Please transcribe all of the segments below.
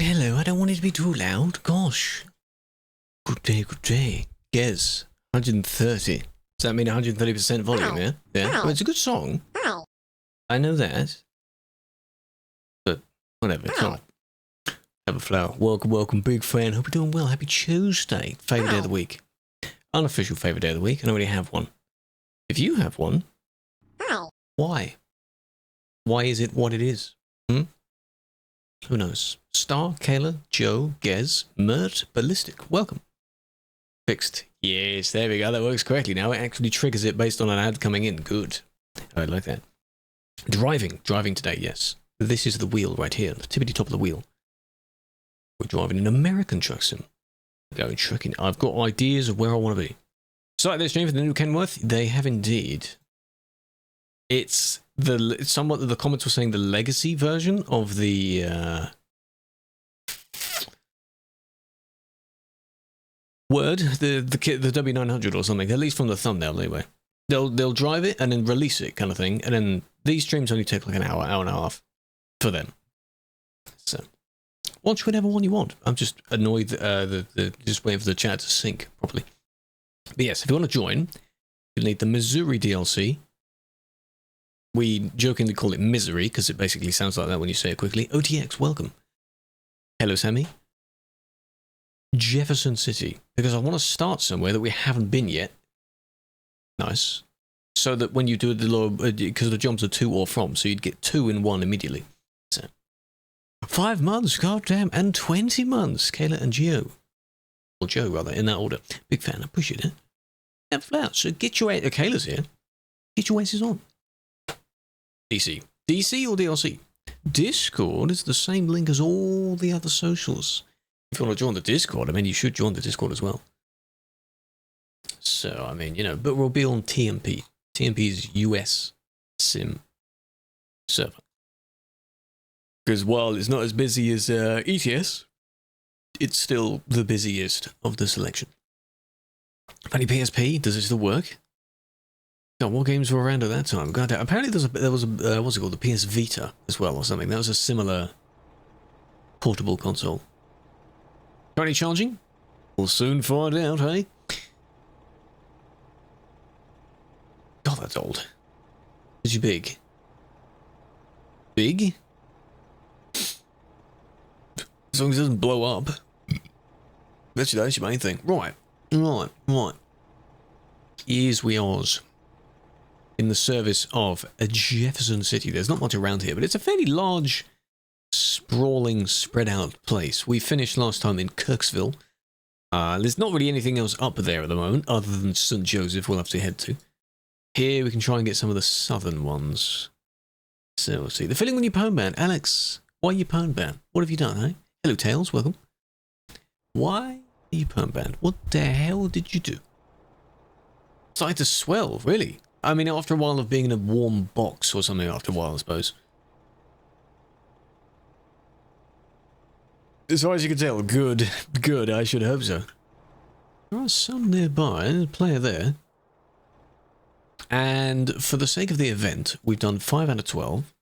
Hello, I don't want it to be too loud. Gosh. Good day, good day. Yes, 130. Does that mean 130% volume, yeah? Yeah. Well, it's a good song. I know that. But whatever, it's not. Have a flower. Welcome, welcome, big fan. Hope you're doing well. Happy Tuesday. Favourite day of the week. Unofficial favourite day of the week. I don't really have one. If you have one, why? Why is it what it is? Who knows? Star, Kayla, Joe, Gez, Mert, Ballistic. Welcome. Fixed. Yes, there we go. That works correctly now. It actually triggers it based on an ad coming in. Good. I like that. Driving. Driving today, yes. This is the wheel right here. The tippity top of the wheel. We're driving an American truck sim. Going trucking. I've got ideas of where I want to be. So like this stream for the new Kenworth, they have indeed. It's somewhat the comments were saying the legacy version of the the W900 or something, at least from the thumbnail anyway. They'll drive it and then release it kind of thing, and then these streams only take like an hour and a half for them. So watch whatever one you want. I'm just annoyed just waiting for the chat to sync properly. But yes, if you want to join, you'll need the Missouri DLC. We jokingly call it Misery because it basically sounds like that when you say it quickly. OTX, welcome. Hello, Sammy. Jefferson City, because I want to start somewhere that we haven't been yet. Nice. So that when you do the lower, because the jobs are to or from, so you'd get 2 in 1 immediately. So 5 months, goddamn, and 20 months, Kayla and Gio. Or Joe, rather, in that order. Big fan, I appreciate it. Yeah, flat. So get your Kayla's here. Get your asses on. DC. DC or DLC? Discord is the same link as all the other socials. If you want to join the Discord, I mean, you should join the Discord as well. So, I mean, you know, but we'll be on TMP. TMP is US Sim server. Because while it's not as busy as ETS, it's still the busiest of the selection. Funny PSP, does it still work? God, what games were around at that time? God, apparently there was a what's it called, the PS Vita as well or something. That was a similar portable console. Currently charging? We'll soon find out, hey? God, that's old. Is you big? Big? As long as it doesn't blow up. That's your main thing. Right. Here's we Oz. In the service of a Jefferson City. There's not much around here, but it's a fairly large, sprawling, spread out place. We finished last time in Kirksville. There's not really anything else up there at the moment, other than St. Joseph we'll have to head to. Here we can try and get some of the southern ones. So we'll see. The filling when you pwn ban. Alex, why are you pwn ban? What have you done, eh? Hello, Tails, welcome. Why are you pwn banned? What the hell did you do? Started to swell, really? I mean, after a while of being in a warm box or something after a while, I suppose. As far as you can tell, good. Good, I should hope so. There are some nearby. There's a player there. And for the sake of the event, we've done 5 out of 12.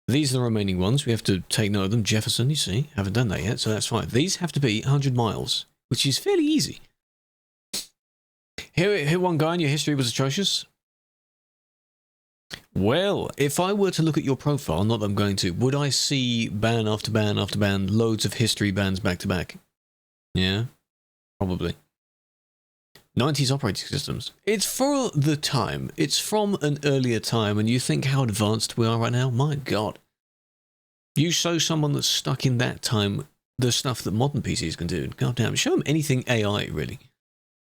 These are the remaining ones. We have to take note of them. Jefferson, you see, haven't done that yet, so that's fine. These have to be 100 miles, which is fairly easy. Hit one guy and your history was atrocious? Well, if I were to look at your profile, not that I'm going to, would I see ban after ban after ban, loads of history bans back to back? Yeah, probably. 90s operating systems. It's for the time. It's from an earlier time, and you think how advanced we are right now? My God. You show someone that's stuck in that time the stuff that modern PCs can do. God damn, show them anything AI, really.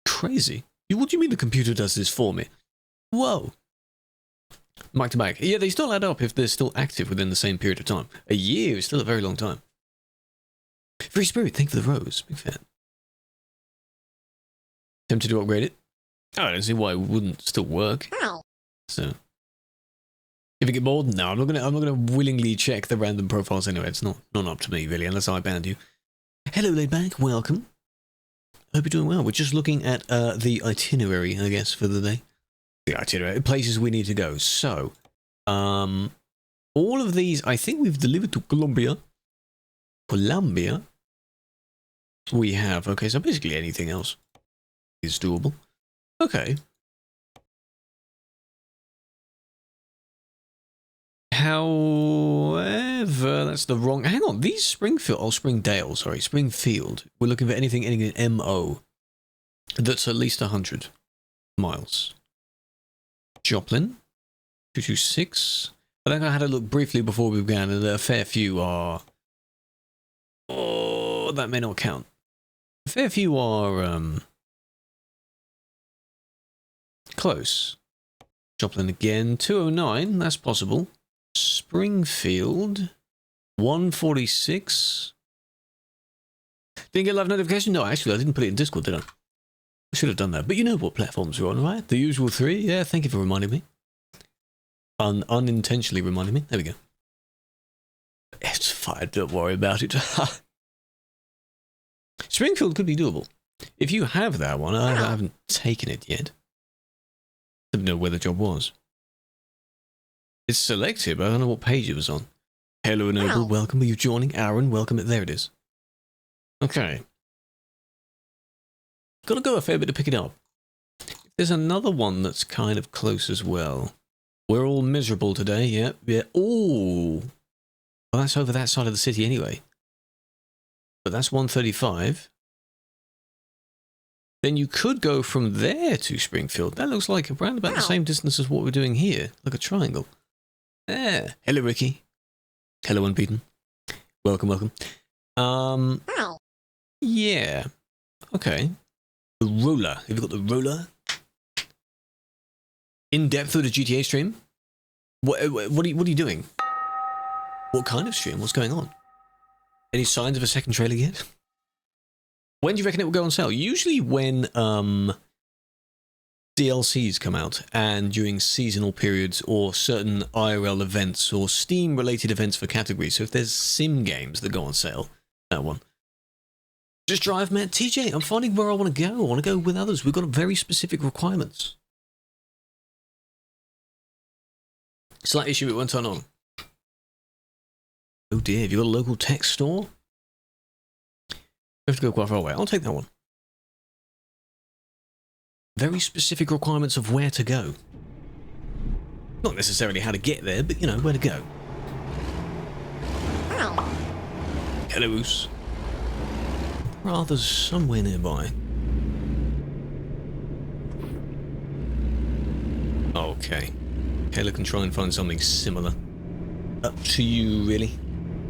Crazy. What do you mean the computer does this for me? Whoa. Back to back. Yeah, they still add up if they're still active within the same period of time. A year is still a very long time. Free Spirit, thank you for the rose. Big fan. Tempted to upgrade it? Oh, I don't see why it wouldn't still work. So, if you get bored, no, I'm not gonna willingly check the random profiles anyway. It's not up to me really, unless I banned you. Hello, Laidback. Welcome. Hope you're doing well. We're just looking at the itinerary, I guess, for the day. The itinerary, places we need to go. So, all of these, I think we've delivered to Colombia. Colombia. We have, okay, so basically anything else is doable. Okay. However, that's the wrong... Hang on, these Springfield... Oh, Springdale, sorry. Springfield. We're looking for anything in MO that's at least 100 miles. Joplin. 226. I think I had a look briefly before we began, and a fair few are... Oh, that may not count. A fair few are... close. Joplin again. 209, that's possible. Springfield, 146. Didn't get live notification? No, actually, I didn't put it in Discord, did I? I should have done that. But you know what platforms we're on, right? The usual three? Yeah, thank you for reminding me. Unintentionally reminding me. There we go. It's fine, don't worry about it. Springfield could be doable. If you have that one, I haven't taken it yet. I don't know where the job was. It's selected, but I don't know what page it was on. Hello, Noble. Welcome. Are you joining? Aaron, welcome. There it is. Okay. Got to go a fair bit to pick it up. There's another one that's kind of close as well. We're all miserable today. Yeah. Yeah. Oh. Well, that's over that side of the city anyway. But that's 135. Then you could go from there to Springfield. That looks like around about the same distance as what we're doing here. Like a triangle. There. Hello, Ricky. Hello, Unbeaten. Welcome, welcome. Yeah. Okay. The ruler. Have you got the ruler? In depth with the GTA stream? What are you doing? What kind of stream? What's going on? Any signs of a second trailer yet? When do you reckon it will go on sale? Usually when DLCs come out and during seasonal periods or certain IRL events or Steam-related events for categories. So if there's sim games that go on sale, that one. Just drive, man. TJ, I'm finding where I want to go. I want to go with others. We've got very specific requirements. Slight issue, it won't turn on. Oh dear, have you got a local tech store? We have to go quite far away. I'll take that one. Very specific requirements of where to go. Not necessarily how to get there, but, you know, where to go. Hello, Oos. Rather somewhere nearby. Okay. Kayla can try and find something similar. Up to you, really.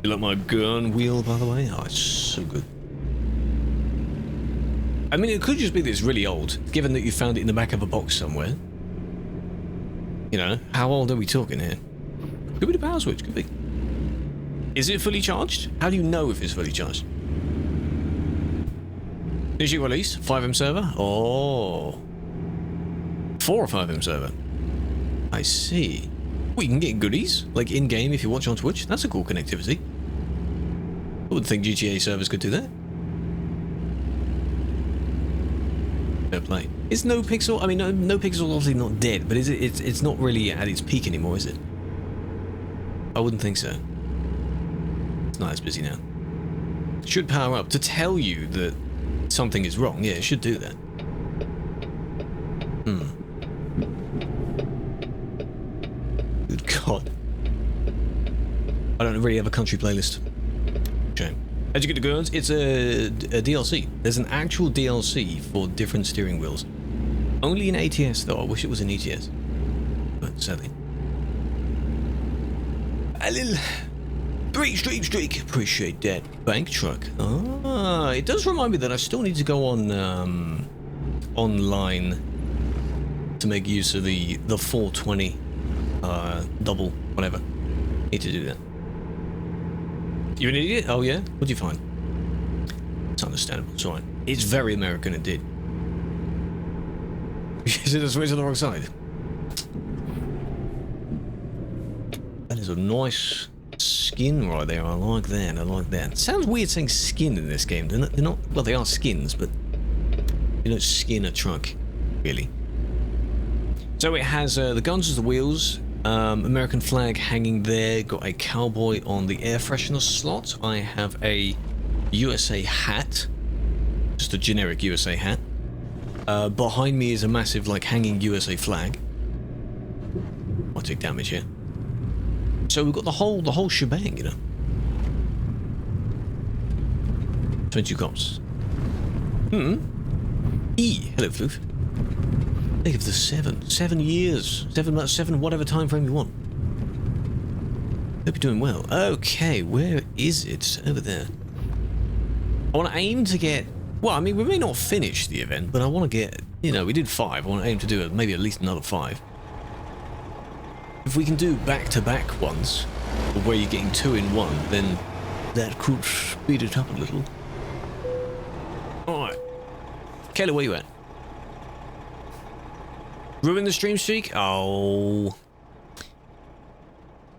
You like my gun wheel, by the way? Oh, it's so good. I mean, it could just be that it's really old, given that you found it in the back of a box somewhere. You know, how old are we talking here? Could be the power switch, could be. Is it fully charged? How do you know if it's fully charged? Is she released? 5M server? Oh. 4 or 5M server. I see. Well, you can get goodies, like in-game if you watch on Twitch. That's a cool connectivity. I wouldn't think GTA servers could do that. Fair play. Is No Pixel? I mean, No Pixel obviously not dead, but is it? It's not really at its peak anymore, is it? I wouldn't think so. It's not as busy now. Should power up to tell you that something is wrong. Yeah, it should do that. Good God. I don't really have a country playlist. Shame. How'd you get the goods? It's a DLC. There's an actual DLC for different steering wheels. Only in ATS though. I wish it was in ETS. But sadly. A little... Streak. Appreciate that. Bank truck. Ah, it does remind me that I still need to go on online to make use of the 420 double whatever. Need to do that. You an idiot? Oh yeah? What'd you find? It's understandable. It's alright. It's very American indeed. Is it a switch on the wrong side? That is a nice skin right there. I like that. I like that. Sounds weird saying skin in this game. They're not. Well, they are skins, but you don't skin a truck, really. So it has the guns as the wheels. American flag hanging there. Got a cowboy on the air freshener slot. I have a USA hat. Just a generic USA hat. Behind me is a massive, like, hanging USA flag. I'll take damage here. So we've got the whole shebang, you know. 22 cops. Hello, Floof. Think of the 7 years, 7 months, 7 whatever time frame you want. Hope you're doing well. Okay, where is it? Over there. I want to aim to get. Well, I mean, we may not finish the event, but I want to get. You know, we did 5. I want to aim to do it, maybe at least another 5. If we can do back-to-back ones, where you're getting 2 in 1, then that could speed it up a little. All right, Kayla, where you at? Ruin the stream streak? Oh.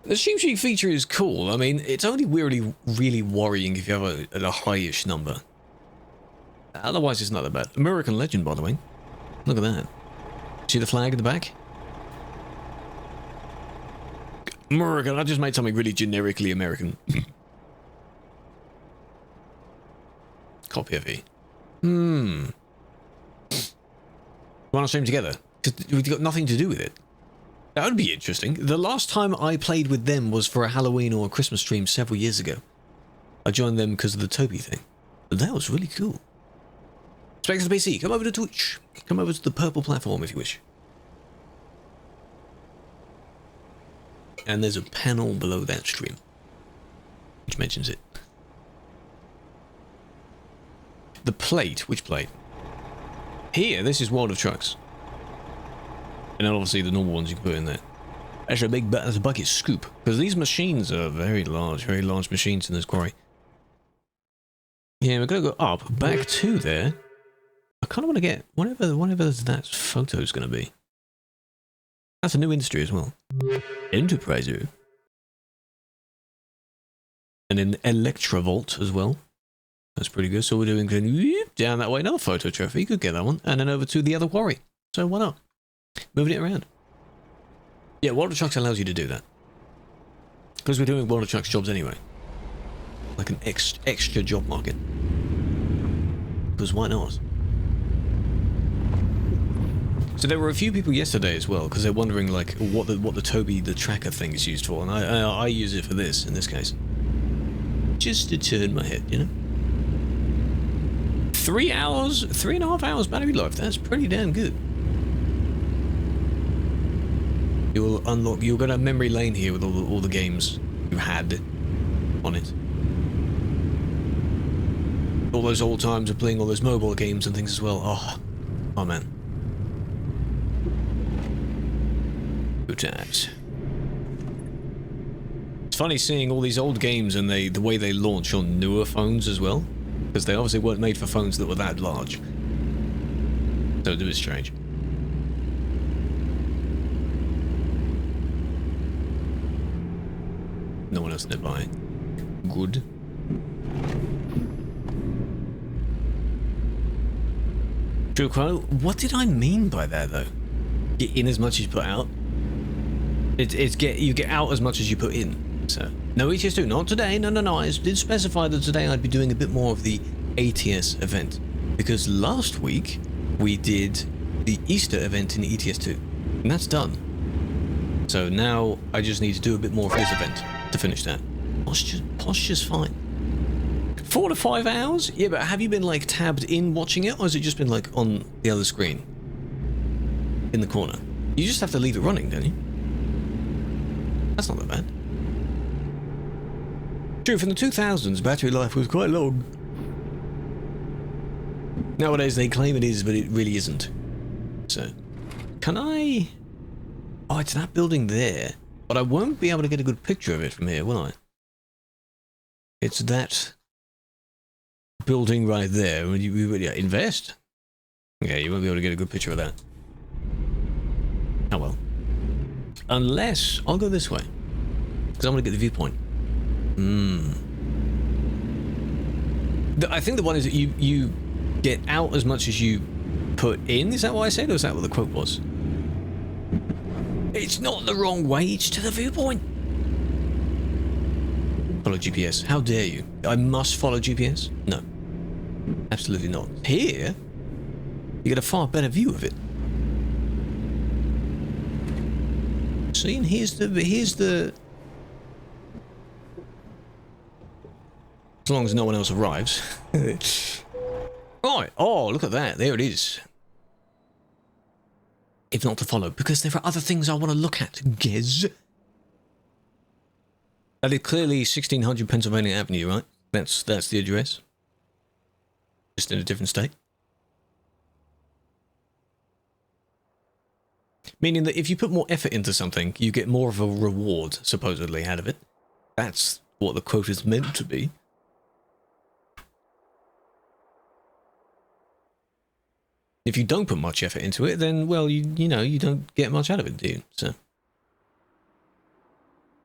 The stream streak feature is cool. I mean, it's only really worrying if you have a high-ish number. Otherwise, it's not that bad. American legend, by the way. Look at that. See the flag in the back? American. I just made something really generically American. Copy of E. Want to stream together? Because we've got nothing to do with it. That would be interesting. The last time I played with them was for a Halloween or a Christmas stream several years ago. I joined them because of the Toby thing. But that was really cool. Spectre PC, come over to Twitch. Come over to the purple platform if you wish. And there's a panel below that stream which mentions it. The plate, which plate? Here, this is World of Trucks. And then obviously the normal ones you can put in there. Actually, a big that's a bucket scoop, because these machines are very large machines in this quarry. Yeah, we're gonna go up, back to there. I kind of want to get whatever that photo's gonna be. That's a new industry as well. Enterpriser. And an Electrovolt as well. That's pretty good. So we're doing down that way, another photo trophy. You could get that one, and then over to the other quarry. So why not? Moving it around. Yeah, World of Trucks allows you to do that. Because we're doing World of Trucks jobs anyway. Like an extra job market. Because why not? So there were a few people yesterday as well, because they're wondering like what the Toby the tracker thing is used for, and I use it for this in this case. Just to turn my head, you know. 3 hours, 3.5 hours battery life. That's pretty damn good. You'll unlock. You're gonna have memory lane here with all the games you had on it. All those old times of playing all those mobile games and things as well. Oh man. Good times. It's funny seeing all these old games and the way they launch on newer phones as well, because they obviously weren't made for phones that were that large. So it was strange. No one else nearby. Good. True quote. What did I mean by that though? Get in as much as you put out. You get out as much as you put in. So no ETS2, not today. No. I did specify that today I'd be doing a bit more of the ATS event, because last week we did the Easter event in ETS2, and that's done. So now I just need to do a bit more of this event to finish that. Posture's fine. 4 to 5 hours? Yeah, but have you been like tabbed in watching it, or has it just been like on the other screen? In the corner. You just have to leave it running, don't you? That's not that bad. True, from the 2000s, battery life was quite long. Nowadays they claim it is, but it really isn't. So, can I... Oh, it's that building there. But I won't be able to get a good picture of it from here, will I? It's that building right there. Yeah, invest? Okay, you won't be able to get a good picture of that. Oh well. Unless... I'll go this way. Because I want to get the viewpoint. I think the one is that you get out as much as you put in. Is that what I said, or is that what the quote was? It's not the wrong way, it's to the viewpoint. Follow GPS. How dare you? I must follow GPS? No. Absolutely not. Here, you get a far better view of it. See, and here's the... As long as no one else arrives. Right. Oh, look at that. There it is. If not to follow, because there are other things I want to look at, Gez. That is clearly 1600 Pennsylvania Avenue, right? That's the address. Just in a different state. Meaning that if you put more effort into something, you get more of a reward, supposedly, out of it. That's what the quote is meant to be. If you don't put much effort into it, then, well, you know, you don't get much out of it, do you? So,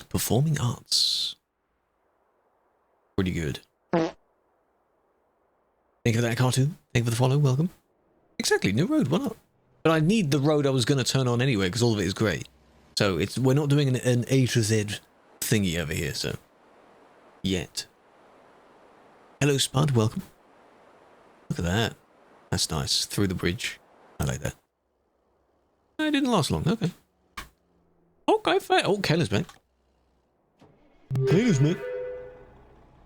performing arts. Pretty good. Thank you for that, cartoon. Thank you for the follow. Welcome. Exactly, new road. Why not? But I need the road I was going to turn on anyway, because all of it is grey. So we're not doing an A to Z thingy over here. So, yet. Hello, Spud. Welcome. Look at that. That's nice. Through the bridge. I like that. It didn't last long. Okay. Okay, fair. Oh, Kayla's back. Kayla's back.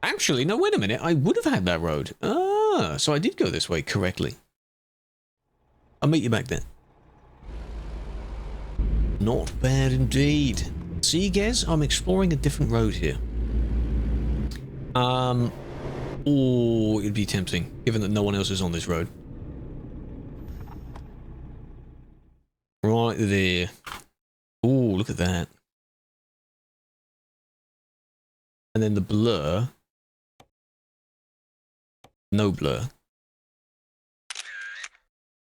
Actually, no, wait a minute. I would have had that road. Ah, so I did go this way correctly. I'll meet you back then. Not bad indeed. See, Gez, I'm exploring a different road here. Oh, it'd be tempting, given that no one else is on this road. Right there. Oh, look at that. And then the blur. No blur.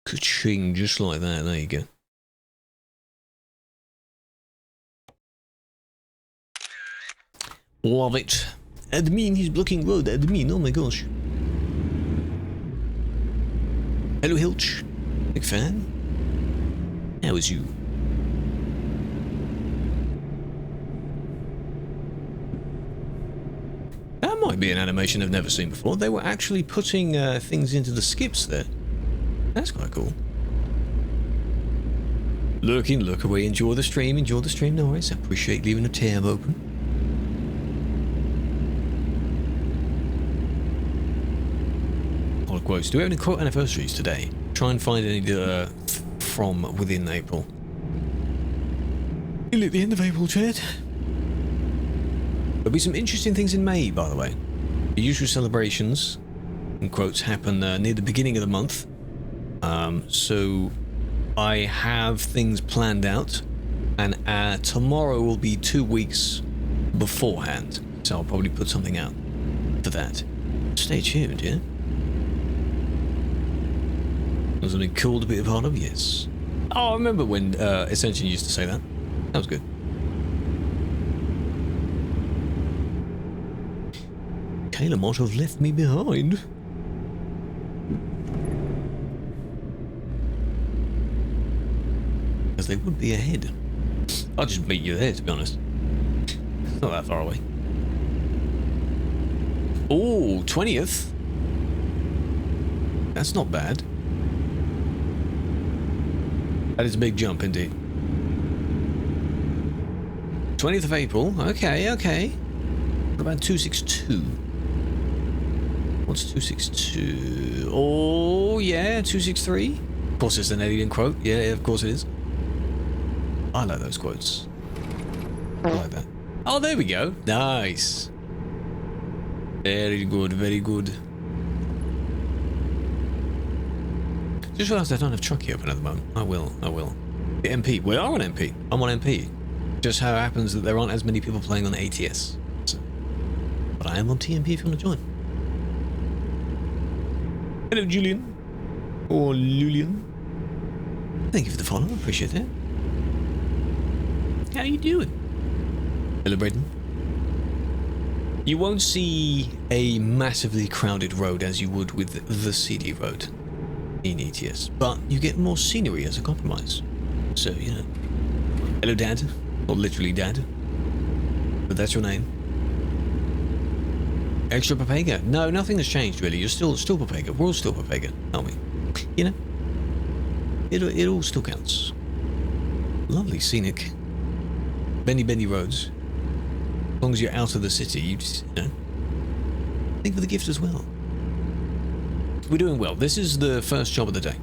Ka-ching, just like that. There you go. Love it. Admin, he's blocking road. Admin, oh my gosh. Hello, Hilch. Big fan. How is you? That might be an animation I've never seen before. They were actually putting things into the skips there. That's quite cool. Lurking, look away. Enjoy the stream. Enjoy the stream. No worries. I appreciate leaving a tab open. All quotes. Do we have any quote anniversaries today? Try and find any from within April. Nearly at the end of April, Chad. There'll be some interesting things in May, by the way. The usual celebrations, in quotes, happen near the beginning of the month. So I have things planned out, and tomorrow will be 2 weeks beforehand. So I'll probably put something out for that. Stay tuned, yeah? Was something cool to be a part of? Yes. Oh, I remember when Ascension used to say that. That was good. Kayla might have left me behind. Because they would be ahead. I'll just meet you there, to be honest. It's not that far away. Oh, 20th. That's not bad. That is a big jump indeed. 20th of April. Okay, okay. What about 262? What's 262? Oh, yeah, 263. Of course, it's an alien quote. Yeah, of course it is. I like those quotes. I like that. Oh, there we go. Nice. Very good, very good. Just realised I don't have Chucky open at the moment. I will. The MP. We are on MP. I'm on MP. Just how it happens that there aren't as many people playing on ATS. So. But I am on TMP if you want to join. Hello, Julian. Or Lulian. Thank you for the follow. I appreciate that. How you doing? Hello, Braden. You won't see a massively crowded road as you would with the CD road in ETS, but you get more scenery as a compromise. So, you know. Hello, Dad. Not literally Dad, but that's your name. Extra Papega? No, nothing has changed really. You're still Papega. We're all still Papega, aren't we? You know, it all still counts. Lovely scenic, bendy roads. As long as you're out of the city, you just, you know, think for the gift as well. We're doing well. This is the first job of the day.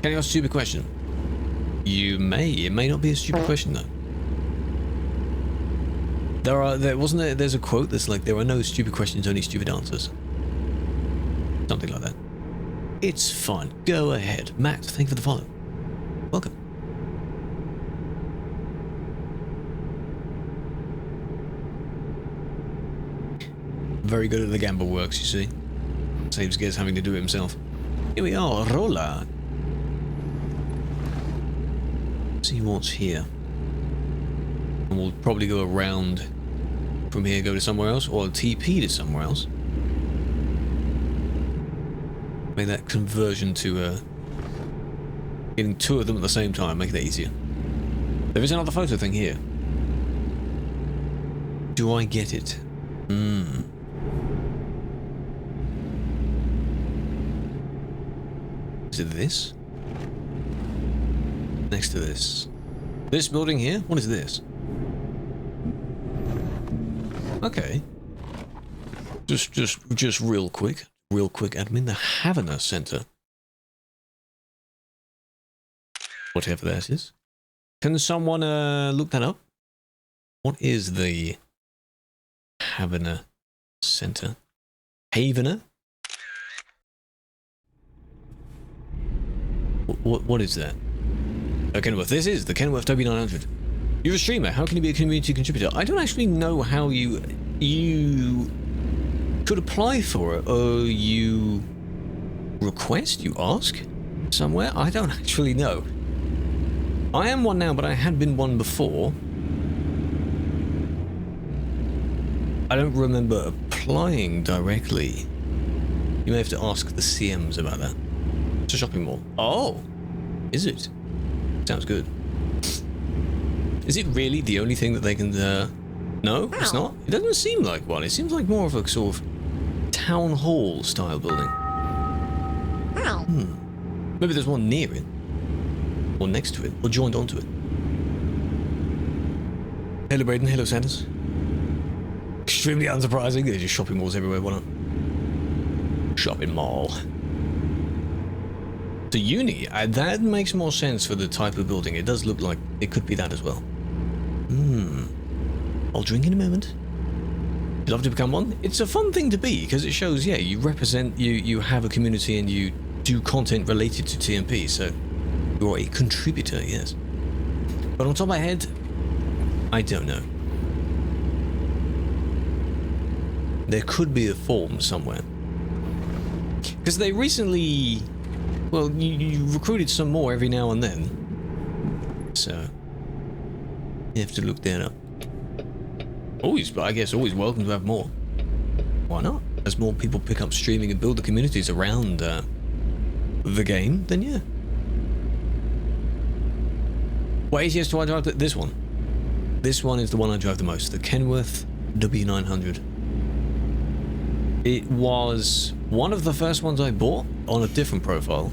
Can I ask a stupid question? You may. It may not be a stupid question though. There's a quote that's like, there are no stupid questions, only stupid answers. Something like that. It's fun. Go ahead. Matt, thank you for the follow. Welcome. Very good at the gamble works, you see. Saves Gez having to do it himself. Here we are, Rolla. See what's here. And we'll probably go around from here, go to somewhere else, or TP to somewhere else. Make that conversion to getting two of them at the same time, make that easier. There is another photo thing here. Do I get it? Is it this? Next to this. This building here? What is this? Okay. Just real quick, admin. The Havana Center. Whatever that is. Can someone look that up? What is the Havana Center? Havana? What is that? Kenworth. This is the Kenworth W900. You're a streamer. How can you be a community contributor? I don't actually know how you could apply for it, or you request, you ask somewhere. I don't actually know. I am one now, but I had been one before. I don't remember applying directly. You may have to ask the CMs about that. It's a shopping mall. Oh, is it? Sounds good. Is it really the only thing that they can... No, it's not. It doesn't seem like one. It seems like more of a sort of town hall style building. Maybe there's one near it. Or next to it. Or joined onto it. Hello, Braden. Hello, Sanders. Extremely unsurprising. There's just shopping malls everywhere. Why not? Shopping mall. The uni. That makes more sense for the type of building. It does look like it could be that as well. I'll drink in a moment. You'd love to become one? It's a fun thing to be, because it shows, yeah, you represent, you have a community and you do content related to TMP, so you're a contributor, yes. But on top of my head, I don't know. There could be a form somewhere. Because they recently, well, you recruited some more every now and then. So, you have to look that up. Always, I guess, always welcome to have more. Why not? As more people pick up streaming and build the communities around the game, then yeah. What ATS do I drive? This one. This one is the one I drive the most. The Kenworth W900. It was one of the first ones I bought on a different profile,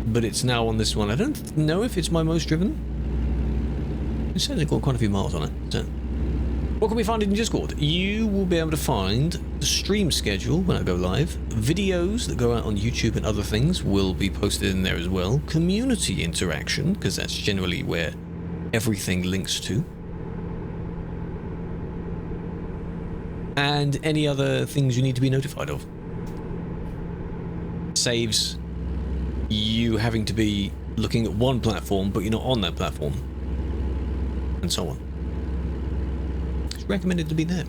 but it's now on this one. I don't know if it's my most driven. It's certainly got quite a few miles on it. So, what can we find in Discord? You will be able to find the stream schedule when I go live. Videos that go out on YouTube and other things will be posted in there as well. Community interaction, because that's generally where everything links to. And any other things you need to be notified of. Saves you having to be looking at one platform, but you're not on that platform. And so on. It's recommended to be there.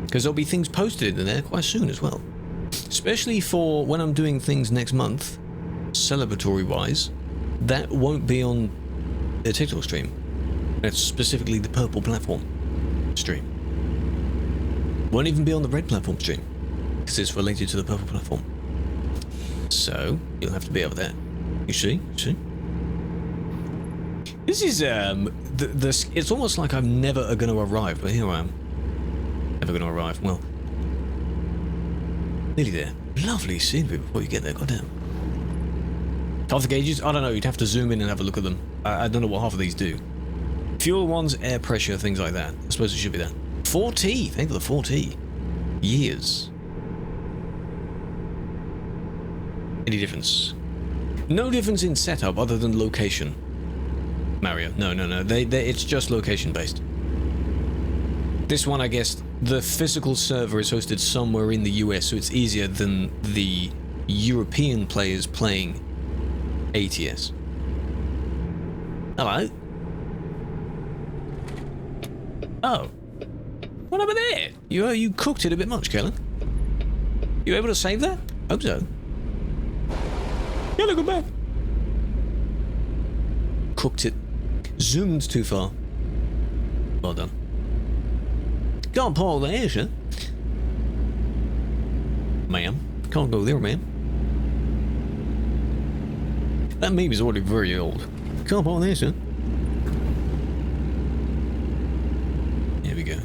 Because there'll be things posted in there quite soon as well. Especially for when I'm doing things next month, celebratory-wise, that won't be on the TikTok stream. That's specifically the purple platform stream. Won't even be on the red platform stream, because it's related to the purple platform. So, you'll have to be over there. You see? This is it's almost like I'm never going to arrive, but here I am. Never going to arrive. Well, nearly there. Lovely scenery before you get there. Goddamn. Half the gauges? I don't know. You'd have to zoom in and have a look at them. I don't know what half of these do. Fuel ones, air pressure, things like that. I suppose it should be that. 4T. Thank you for the 4T. Years. Any difference? No difference in setup other than location. Mario. No. It's just location based. This one, I guess, the physical server is hosted somewhere in the US, so it's easier than the European players playing ATS. Hello? Oh. What happened there? You cooked it a bit much, Kellen. You able to save that? Hope so. Yeah, look back. Cooked it. Zoomed too far. Well done. Can't pull there, sir. Ma'am. Can't go there, ma'am. That meme is already very old. Can't pull there, sir. Here we go.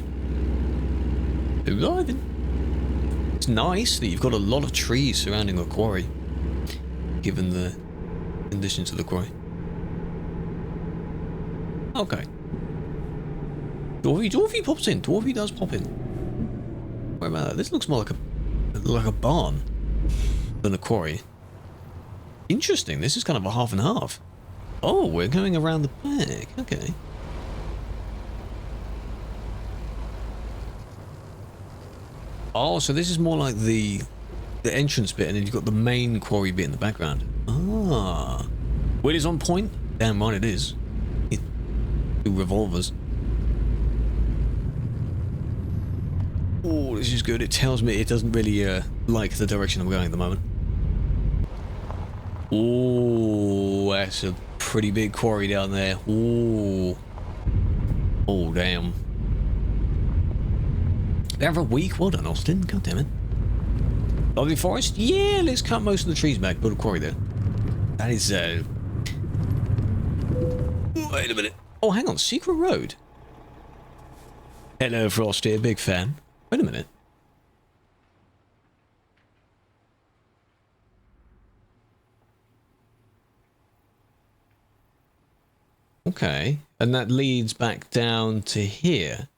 Driving. It's nice that you've got a lot of trees surrounding a quarry, given the conditions of the quarry. Okay. Dwarfy pops in. Dwarfy does pop in. Where about that? This looks more like a barn than a quarry. Interesting. This is kind of a half and half. Oh, we're going around the back. Okay. Oh, so this is more like the entrance bit, and then you've got the main quarry bit in the background. Ah. Well, it is on point. Damn right it is. Two revolvers. Oh, this is good. It tells me it doesn't really like the direction I'm going at the moment. Oh, that's a pretty big quarry down there. Oh. Oh, damn. They have a week. Well done, Austin. God damn it. Lovely forest? Yeah, let's cut most of the trees back. Build a quarry there. That is, wait a minute. Oh, hang on. Secret Road. Hello, Frosty. A big fan. Wait a minute. Okay. And that leads back down to here.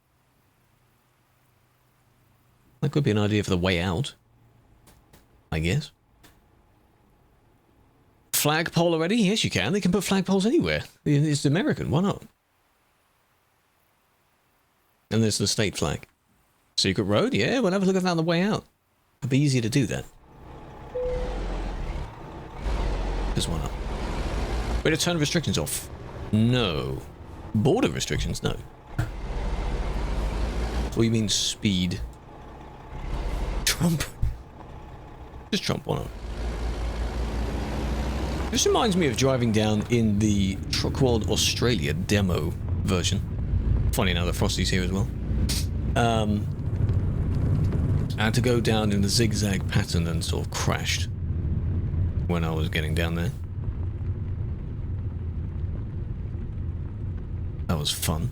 That could be an idea for the way out, I guess. Flagpole already? Yes, you can. They can put flagpoles anywhere. It's American. Why not? And there's the state flag. Secret Road? Yeah, we'll have a look at that on the way out. It'd be easier to do that. Just why not? Wait, to turn restrictions off? No. Border restrictions? No. What do you mean speed? Trump. Just Trump, why not? This reminds me of driving down in the Truck World Australia demo version. Funny now that Frosty's here as well. I had to go down in the zigzag pattern and sort of crashed when I was getting down there. That was fun.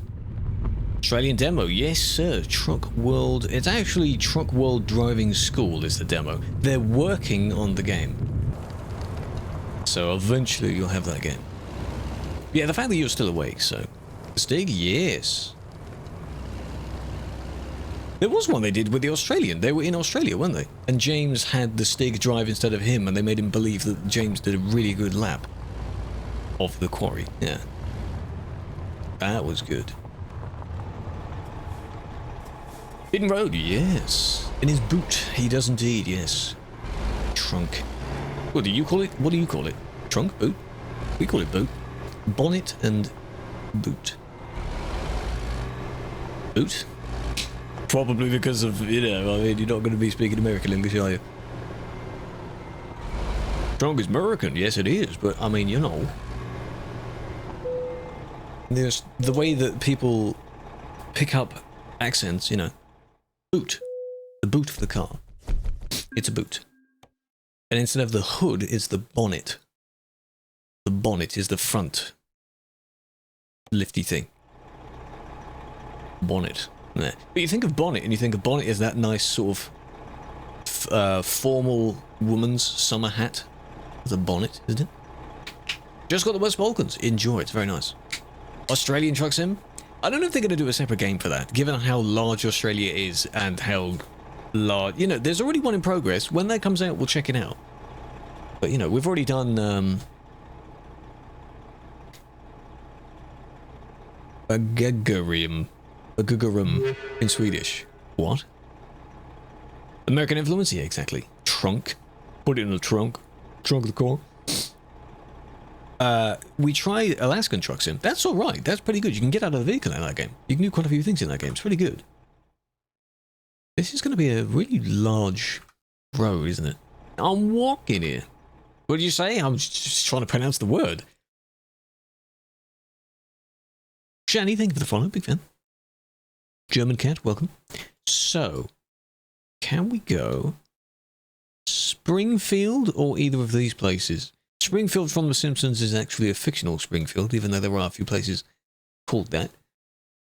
Australian demo, yes sir, Truck World. It's actually Truck World Driving School is the demo. They're working on the game. So eventually you'll have that game. Yeah, the fact that you're still awake, so. Stig, yes. There was one they did with the Australian. They were in Australia, weren't they? And James had the Stig drive instead of him, and they made him believe that James did a really good lap of the quarry. Yeah. That was good. Hidden Road, yes. In his boot, he does indeed, yes. Trunk. What do you call it? What do you call it? Trunk? Boot? We call it boot. Bonnet and boot. Boot? Probably because of, you know, I mean, you're not going to be speaking American English, are you? Trunk is American, yes it is, but I mean, you know. There's the way that people pick up accents, you know. Boot. The boot of the car. It's a boot. And instead of the hood, it's the bonnet. The bonnet is the front lifty thing. Bonnet. But you think of bonnet, and you think of bonnet as that nice sort of formal woman's summer hat. It's a bonnet, isn't it? Just got the West Balkans. Enjoy, it's very nice. Australian Truck Sim? I don't know if they're going to do a separate game for that, given how large Australia is and how large... You know, there's already one in progress. When that comes out, we'll check it out. But, you know, we've already done... a gagarium in Swedish. What? American influence? Yeah, exactly. Trunk. Put it in the trunk. Trunk of the car. We tried Alaskan Truck Sim. That's alright. That's pretty good. You can get out of the vehicle in that game. You can do quite a few things in that game. It's pretty good. This is going to be a really large road, isn't it? I'm walking here. What did you say? I'm just trying to pronounce the word. Shani, thank you for the follow. Big fan. German Cat, welcome. So, can we go Springfield or either of these places? Springfield from The Simpsons is actually a fictional Springfield, even though there are a few places called that.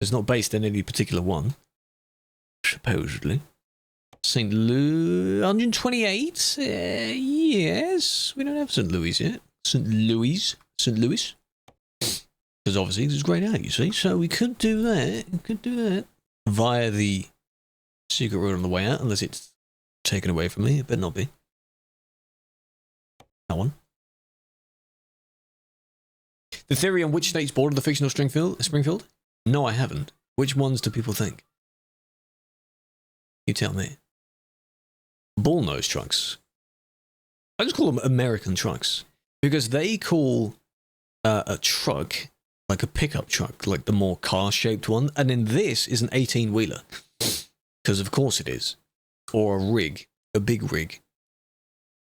It's not based on any particular one, supposedly. St. Louis, 128? Yes, we don't have St. Louis yet. St. Louis. Because obviously it's grayed out, you see. So we could do that. Via the secret road on the way out, unless it's taken away from me. It better not be. That one. The theory on which states border the fictional Springfield? No, I haven't. Which ones do people think? You tell me. Bullnose trucks. I just call them American trucks. Because they call a truck like a pickup truck, like the more car-shaped one. And then this is an 18-wheeler. Because of course it is. Or a rig. A big rig.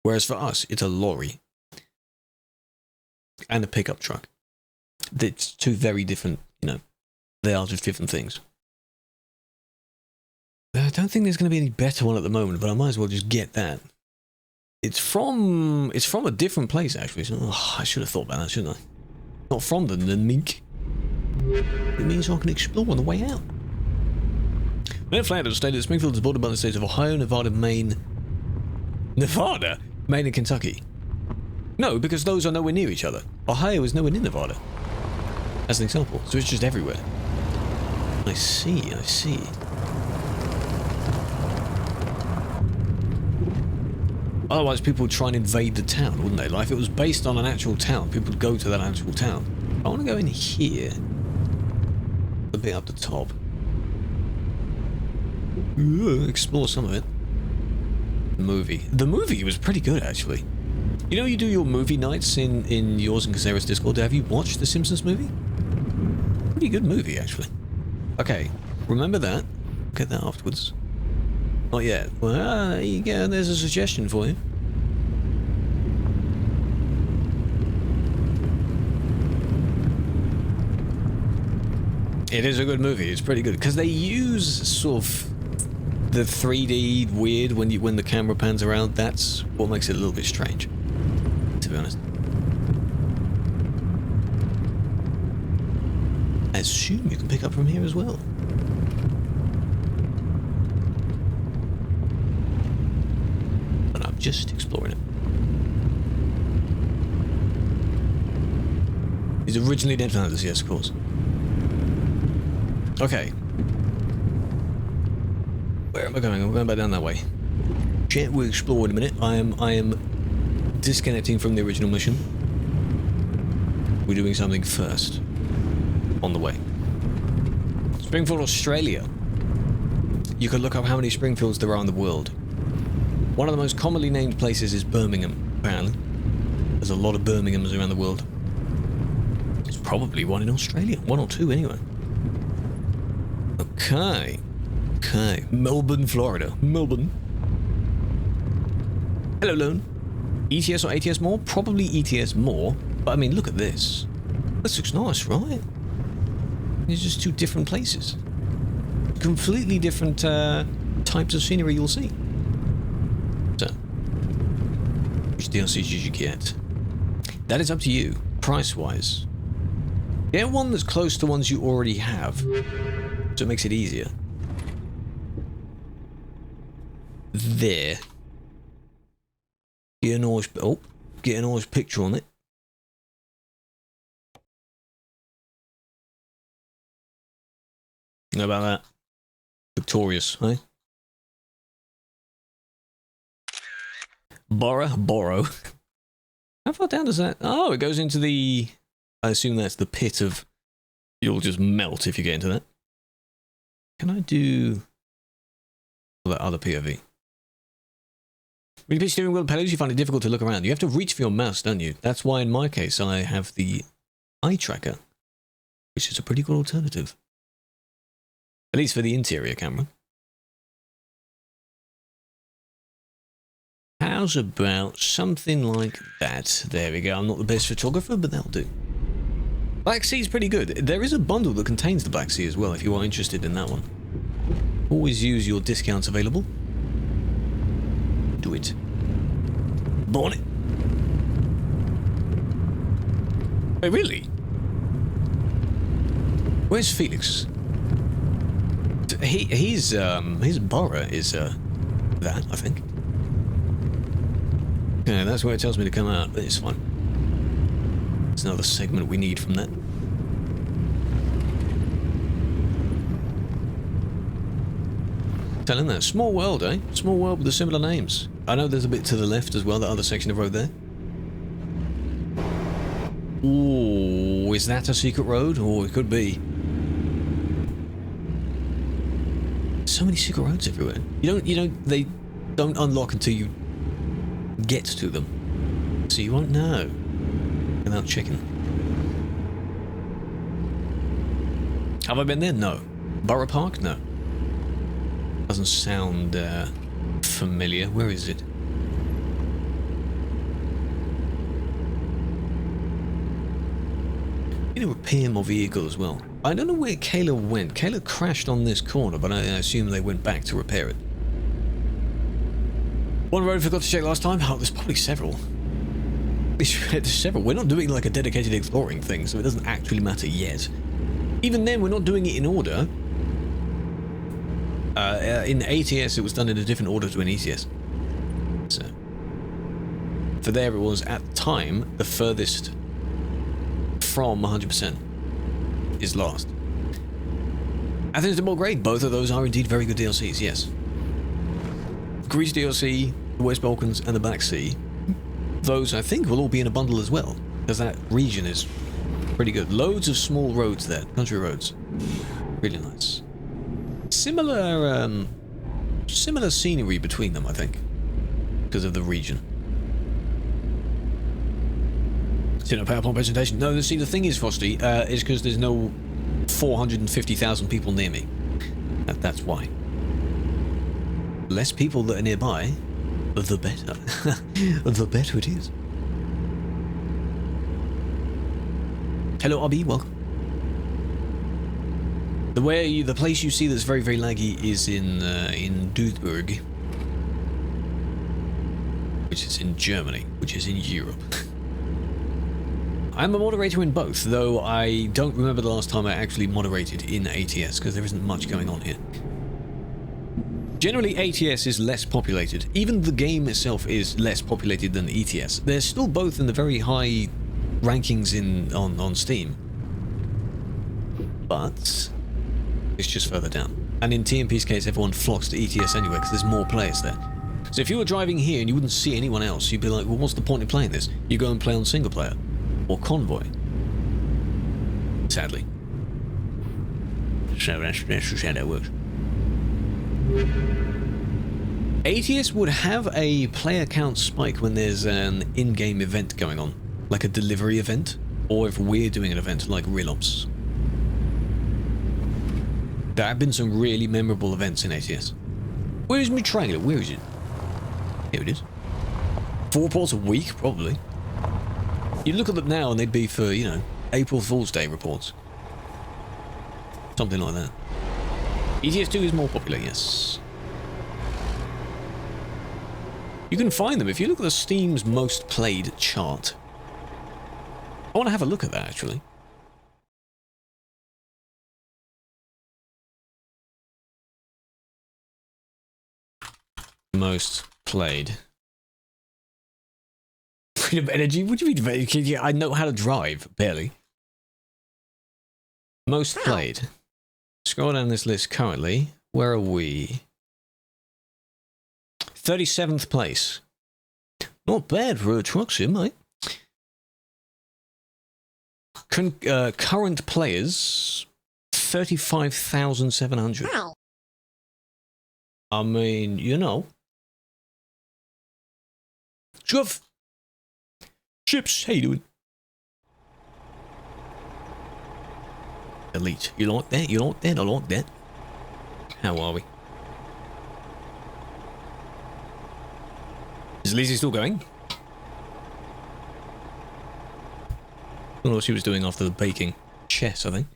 Whereas for us, it's a lorry. And a pickup truck. It's two very different, you know, they are just different things. I don't think there's going to be any better one at the moment, but I might as well just get that. It's from a different place, actually. So, I should have thought about that, shouldn't I? Not from the mink. It means I can explore on the way out. Ned Flanders stated that Springfield is bordered by the states of Ohio, Nevada, Maine, and Kentucky. No, because those are nowhere near each other. Ohio is nowhere near Nevada. As an example. So it's just everywhere. I see. Otherwise, people would try and invade the town, wouldn't they? Like, if it was based on an actual town, people would go to that actual town. I want to go in here. A bit up the top. Explore some of it. The movie was pretty good, actually. You know, you do your movie nights in yours and Casera's Discord. Have you watched the Simpsons movie? Pretty good movie, actually. Okay, remember that. Get that afterwards. Not yet. Well, there you go. There's a suggestion for you. It is a good movie. It's pretty good because they use sort of the 3D weird when the camera pans around. That's what makes it a little bit strange, to be honest. I assume you can pick up from here as well. But I'm just exploring it. He's originally Ned Flanders, yes, of course. Okay. Where am I going? I'm going back down that way. Chat, we'll explore in a minute. I am disconnecting from the original mission. We're doing something first. On the way. Springfield, Australia. You could look up how many Springfields there are in the world. One of the most commonly named places is Birmingham, apparently. There's a lot of Birminghams around the world. There's probably one in Australia. One or two, anyway. Okay. Melbourne, Florida. Melbourne. Hello, Lone. ETS or ATS more? Probably ETS more. But I mean, look at this. This looks nice, right? These are just two different places. Completely different types of scenery you'll see. So, which DLCs did you get? That is up to you, price-wise. Get one that's close to ones you already have, so it makes it easier. There. Get a nice picture on it. How about that? Victorious, eh? Borrow. How far down does that? Oh, it goes into the... I assume that's the pit of... You'll just melt if you get into that. Can I do... that other POV? When you pitch steering wheel pedals, you find it difficult to look around. You have to reach for your mouse, don't you? That's why in my case I have the eye tracker, which is a pretty good alternative. At least for the interior camera. How's about something like that? There we go. I'm not the best photographer, but that'll do. Black Sea is pretty good. There is a bundle that contains the Black Sea as well, if you are interested in that one. Always use your discounts available. Do it. Born it. Wait, really? Where's Felix? His Bora is that, I think. Okay, that's where it tells me to come out, but it's fine. There's another segment we need from that. Telling that. Small world, eh? Small world with the similar names. I know there's a bit to the left as well, that other section of road there. Ooh, is that a secret road? Or it could be. So many secret roads everywhere. They don't unlock until you get to them. So you won't know without checking. Have I been there? No. Borough Park? No. Doesn't sound familiar. Where is it? Need to repair my vehicle as well. I don't know where Kayla went. Kayla crashed on this corner, but I assume they went back to repair it. One road I forgot to check last time? Oh, there's probably several. There's several. We're not doing like a dedicated exploring thing, so it doesn't actually matter yet. Even then, we're not doing it in order. In ATS, it was done in a different order to an ETS. So, for there, it was at the time the furthest from 100% is last. Athens to Belgrade, both of those are indeed very good DLCs, yes. Greece DLC, the West Balkans, and the Black Sea. Those, I think, will all be in a bundle as well, because that region is pretty good. Loads of small roads there, country roads. Really nice. Similar scenery between them, I think, because of the region. See, no PowerPoint presentation. No, see, the thing is, Frosty, is because there's no 450,000 people near me. That's why. Less people that are nearby, the better. The better it is. Hello, RB, welcome. The place you see that's very, very laggy is in Duisburg, which is in Germany, which is in Europe. I'm a moderator in both, though I don't remember the last time I actually moderated in ATS, because there isn't much going on here. Generally, ATS is less populated. Even the game itself is less populated than ETS. They're still both in the very high rankings on Steam, but it's just further down. And in TMP's case, everyone flocks to ETS anyway, because there's more players there. So if you were driving here and you wouldn't see anyone else, you'd be like, well, what's the point in playing this? You go and play on single player. Or Convoy. Sadly. So that's just how that works. ATS would have a player count spike when there's an in-game event going on. Like a delivery event. Or if we're doing an event like Real Ops. There have been some really memorable events in ATS. Where is my trailer? Where is it? Here it is. 4 reports a week, probably. You look at them now and they'd be for, you know, April Fool's Day reports. Something like that. ETS2 is more popular, yes. You can find them if you look at the Steam's most played chart. I want to have a look at that, actually. most played. Freedom Energy? What do you mean? I know how to drive, barely. Most played. Scroll down this list currently. Where are we? 37th place. Not bad for a truck sim, mate. Current players, 35,700. I mean, you know. Shove. Chips, how you doing? Elite. You like that? You like that? I like that. How are we? Is Lizzie still going? I don't know what she was doing after the baking. Chess, I think.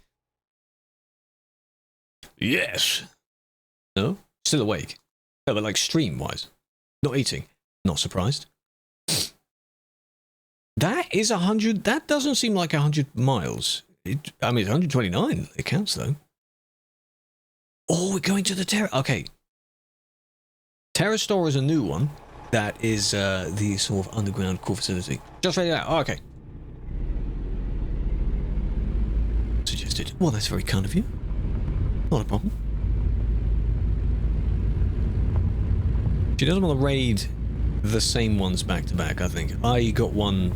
Yes! No? Still awake. No, but like stream-wise. Not eating. Not surprised. That is 100... That doesn't seem like 100 miles. I mean, it's 129. It counts, though. Oh, we're going to the Terra... Okay. Terra Store is a new one. That is the sort of underground core facility. Just ready out. Oh, okay. Suggested. Well, that's very kind of you. Not a problem. She doesn't want to raid the same ones back to back, I think. I got one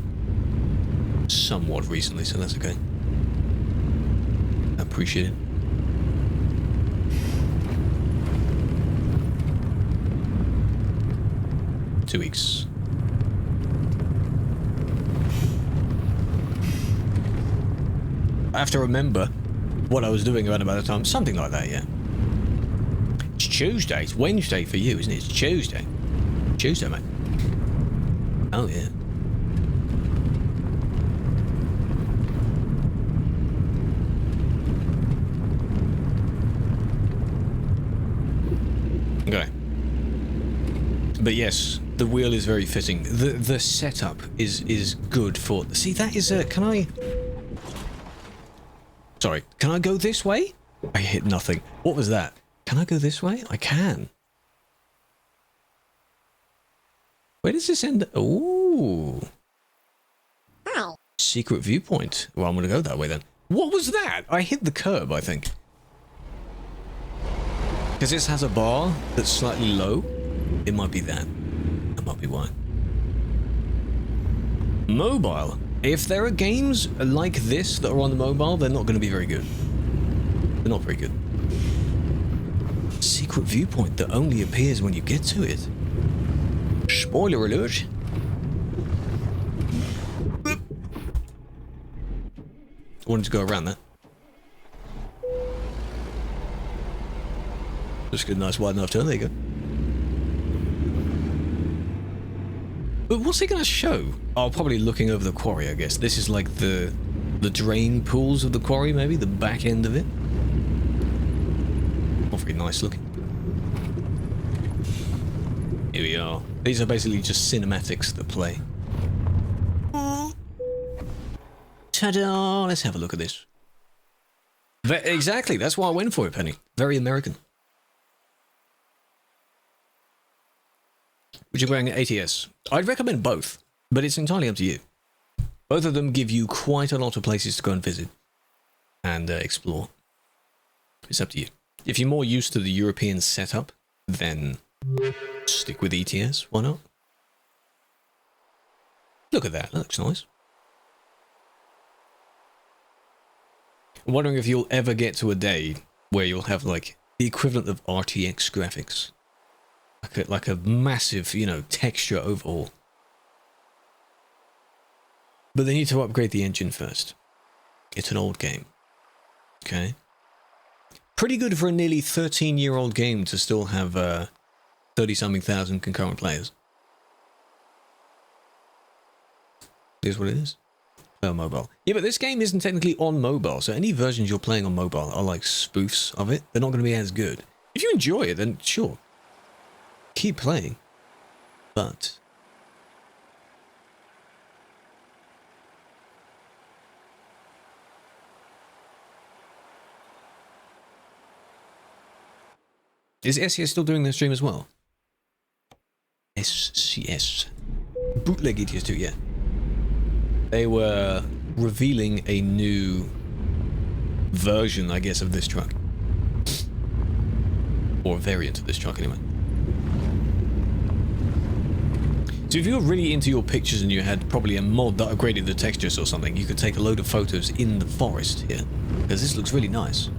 somewhat recently, so that's okay. Appreciate it. Two weeks. I have to remember what I was doing around about the time. Something like that, yeah. It's Tuesday. It's Wednesday for you, isn't it? It's Tuesday. Tuesday, mate. Oh, yeah. Okay. But yes, the wheel is very fitting. The setup is good for... See, that is a... Can I... Sorry, can I go this way? I hit nothing. What was that? Can I go this way? I can. Where does this end? Ooh. Ow. Secret viewpoint. Well, I'm going to go that way then. What was that? I hit the curb, I think. Because this has a bar that's slightly low. It might be that. That might be why. Mobile. If there are games like this that are on the mobile, they're not going to be very good. They're not very good. Secret viewpoint that only appears when you get to it. Spoiler alert. I wanted to go around that. Just get a nice wide enough turn. There you go. But what's it going to show? Oh, probably looking over the quarry, I guess. This is like the drain pools of the quarry, maybe? The back end of it. Not very nice looking. Here we are. These are basically just cinematics that play. Ta-da! Let's have a look at this. Exactly, that's why I went for it, Penny. Very American. Would you bring ATS? I'd recommend both, but it's entirely up to you. Both of them give you quite a lot of places to go and visit and explore. It's up to you. If you're more used to the European setup, then stick with ETS. Why not? Look at that. That looks nice. I'm wondering if you'll ever get to a day where you'll have like the equivalent of RTX graphics. Like a massive, you know, texture overhaul. But they need to upgrade the engine first. It's an old game. Okay? Pretty good for a nearly 13-year-old game to still have 30-something thousand concurrent players. Here's what it is. Play on mobile. Yeah, but this game isn't technically on mobile, so any versions you're playing on mobile are like spoofs of it. They're not going to be as good. If you enjoy it, then sure. Keep playing, but is SES still doing their stream as well? SCS. Bootleg ETS 2, yeah. They were revealing a new version, I guess, of this truck. Or a variant of this truck, anyway. So if you're really into your pictures and you had probably a mod that upgraded the textures or something, you could take a load of photos in the forest here. Because this looks really nice.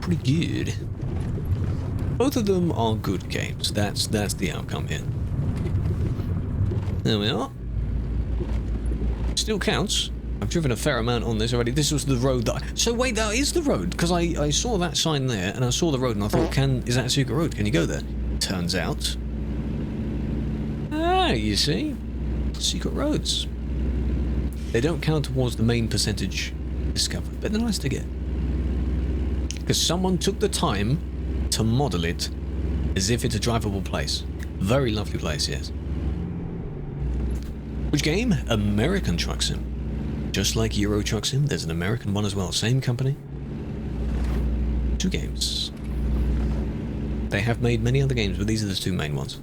Pretty good. Both of them are good games. That's the outcome here. There we are. Still counts. I've driven a fair amount on this already. This was the road that so wait, that is the road, because I saw that sign there and I saw the road and I thought, is that a secret road? Can you go there? Turns out, you see, secret roads. They don't count towards the main percentage discovered, but they're nice to get. Because someone took the time to model it as if it's a drivable place. Very lovely place, yes. Which game? American Truck Sim. Just like Euro Truck Sim, there's an American one as well. Same company. 2 games. They have made many other games, but these are the 2 main ones.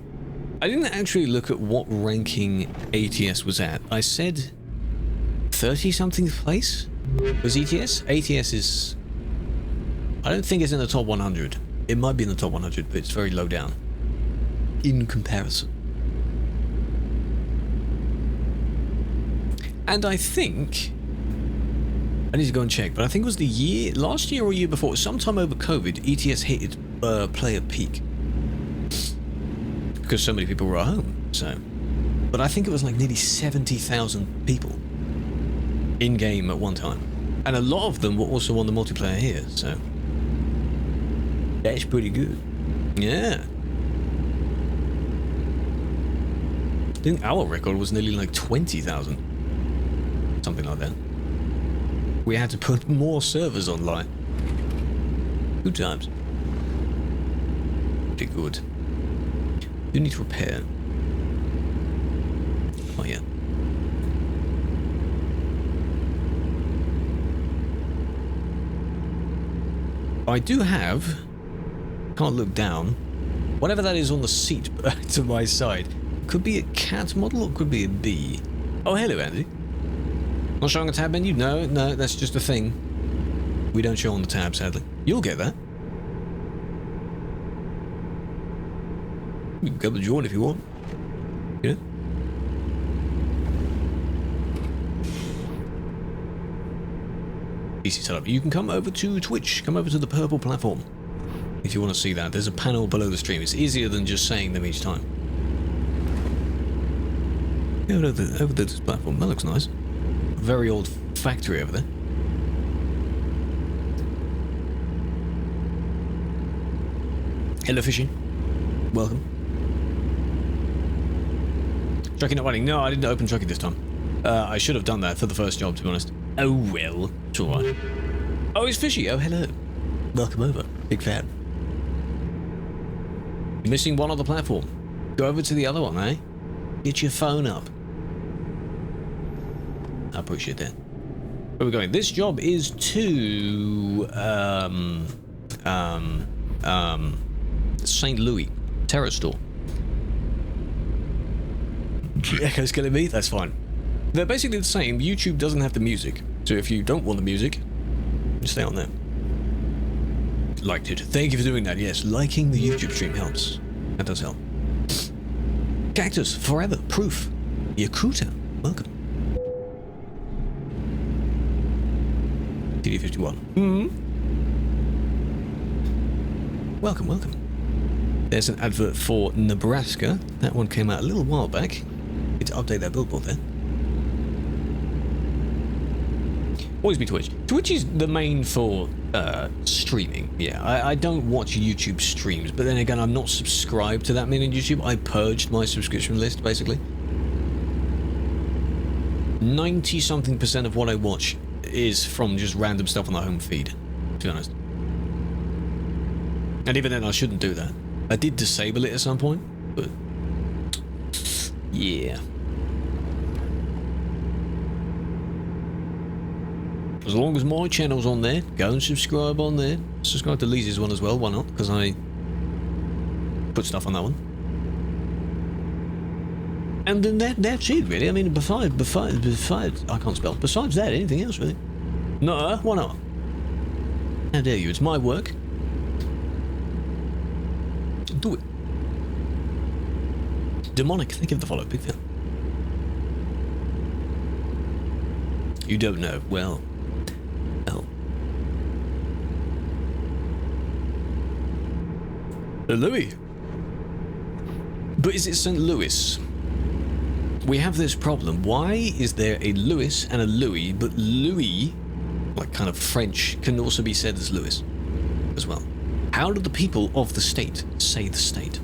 I didn't actually look at what ranking ATS was at. I said 30-something place was ETS. ATS is... I don't think it's in the top 100. It might be in the top 100, but it's very low down. In comparison. And I think... I need to go and check, but I think it was the year... Last year or year before, sometime over COVID, ETS hit its player peak. Because so many people were at home, so... But I think it was like nearly 70,000 people in-game at one time. And a lot of them were also on the multiplayer here, so... That's pretty good. Yeah. I think our record was nearly like 20,000. Something like that. We had to put more servers online. Good times. Pretty good. Do need to repair. Oh yeah. I do have... Can't look down. Whatever that is on the seat to my side. Could be a cat model or could be a bee. Oh, hello, Andy. Not showing a tab menu? No, that's just a thing. We don't show on the tab, sadly. You'll get that. You can come and join if you want. You know? PC setup. You can come over to Twitch. Come over to the purple platform. If you want to see that. There's a panel below the stream. It's easier than just saying them each time. Go over this platform. That looks nice. Very old factory over there. Hello, Fishy. Welcome. Trucking not running. No, I didn't open Trucking this time. I should have done that for the first job, to be honest. Oh, well. It's alright. Oh, it's Fishy. Oh, hello. Welcome over. Big fan. You're missing one on the platform. Go over to the other one, eh? Get your phone up. I appreciate that. Where are we going? This job is to St. Louis Terror Store. Echo's killing me? That's fine. They're basically the same. YouTube doesn't have the music, so if you don't want the music, just stay on there. Liked it. Thank you for doing that. Yes, liking the YouTube stream helps. That does help. Cactus forever. Proof. Yakuta. Welcome. TD51. Welcome, welcome. There's an advert for Nebraska. That one came out a little while back. Need to update that billboard there. Always be Twitch. Twitch is the main for streaming. Yeah, I don't watch YouTube streams, but then again, I'm not subscribed to that many YouTube. I purged my subscription list, basically. 90-something% of what I watch is from just random stuff on the home feed, to be honest. And even then, I shouldn't do that. I did disable it at some point, but... yeah. As long as my channel's on there, go and subscribe on there. Subscribe to Lisa's one as well, why not? Because I put stuff on that one. And then that's it, really. I mean, besides, I can't spell. Besides that, anything else, really? No, why not? How dare you? It's my work. Do it. Demonic, thank you for the follow, big fan. You don't know. Well. Louis. But is it St. Louis? We have this problem. Why is there a Louis and a Louis, but Louis, like kind of French, can also be said as Louis as well? How do the people of the state say the state?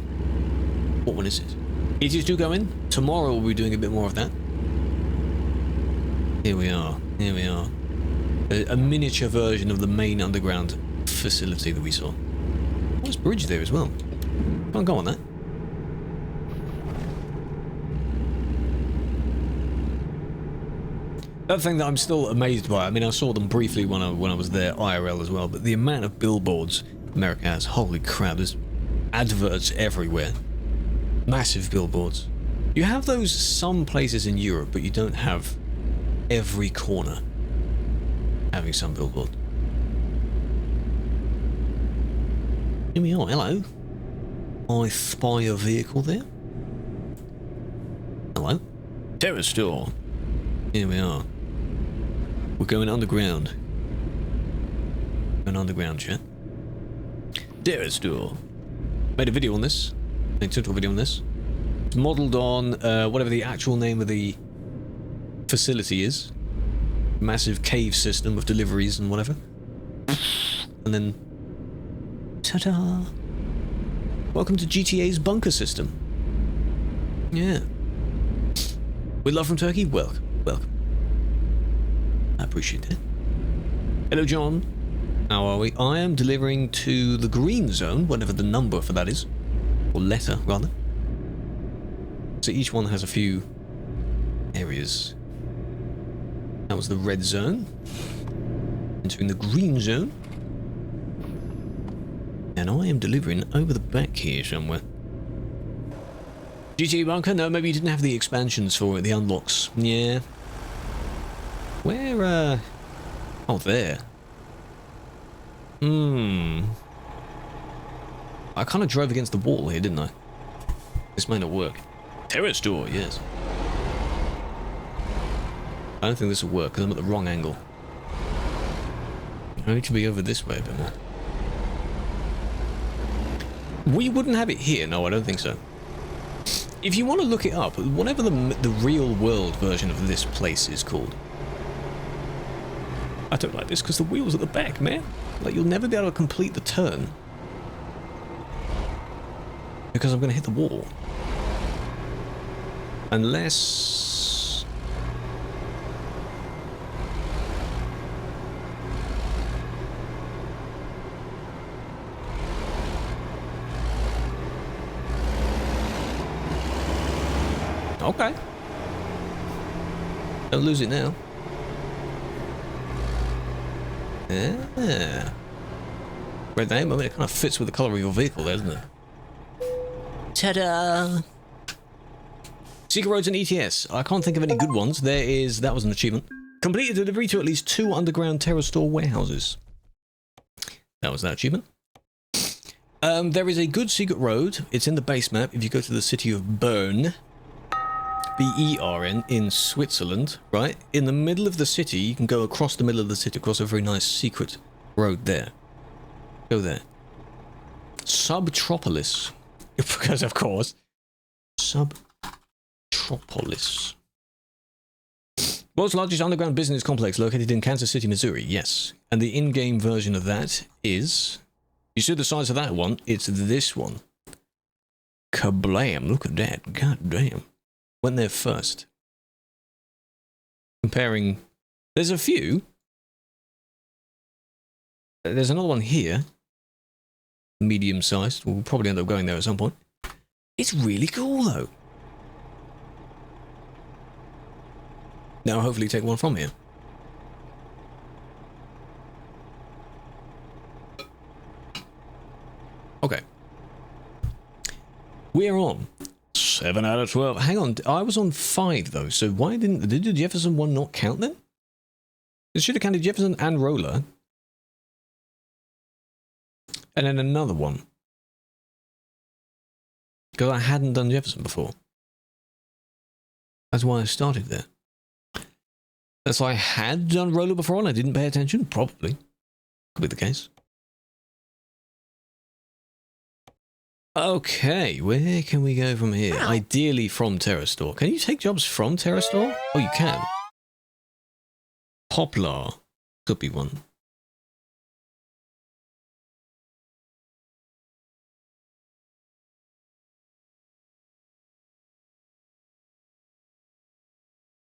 What one is it? It is to go in. Tomorrow we'll be doing a bit more of that. Here we are. Here we are. A miniature version of the main underground facility that we saw. Nice bridge there as well. Can't go on that. That thing that I'm still amazed by, I mean, I saw them briefly when I was there IRL as well, but the amount of billboards America has, holy crap, there's adverts everywhere. Massive billboards. You have those some places in Europe, but you don't have every corner having some billboard. Here we are, hello. I spy a vehicle there. Hello. Terror store. Here we are. We're going underground. Going underground, chat. Terror store. Made a video on this. Made a tutorial video on this. It's modelled on whatever the actual name of the facility is. Massive cave system of deliveries and whatever. And then... ta-da! Welcome to GTA's bunker system. Yeah. With love from Turkey? Welcome. Welcome. I appreciate that. Hello, John. How are we? I am delivering to the green zone, whatever the number for that is. Or letter, rather. So each one has a few areas. That was the red zone. Entering the green zone. And I am delivering over the back here somewhere. GTA Bunker? No, maybe you didn't have the expansions for it, the unlocks. Yeah. Where, oh, there. I kind of drove against the wall here, didn't I? This may not work. Terrace door, yes. I don't think this will work, because I'm at the wrong angle. I need to be over this way a bit more. We wouldn't have it here, no, I don't think so. If you want to look it up, whatever the real world version of this place is called. I don't like this because the wheel's at the back, man. Like, you'll never be able to complete the turn. Because I'm going to hit the wall. Unless... okay. Don't lose it now. Yeah. Red name, I mean, it kind of fits with the colour of your vehicle there, doesn't it? Ta-da! Secret roads and ETS. I can't think of any good ones. That was an achievement. Completed delivery to at least 2 underground terror store warehouses. That was that achievement. There is a good secret road. It's in the base map if you go to the city of Bern. B-E-R-N, in Switzerland, right? In the middle of the city, you can go across the middle of the city, across a very nice secret road there. Go there. Subtropolis. Because, of course. Subtropolis. World's largest underground business complex located in Kansas City, Missouri. Yes. And the in-game version of that is... You see the size of that one? It's this one. Kablam. Look at that. God damn. Went there first. Comparing... There's a few. There's another one here. Medium-sized. We'll probably end up going there at some point. It's really cool, though. Now hopefully take one from here. Okay. We're on 7 out of 12. Hang on, I was on 5 though, so why did the Jefferson one not count then? It should have counted Jefferson and Roller. And then another one. Because I hadn't done Jefferson before. That's why I started there. That's why I had done Roller before and I didn't pay attention? Probably. Could be the case. Okay, where can we go from here? Ideally from Terrastore. Can you take jobs from Terrastore? Oh, you can. Poplar. Could be one.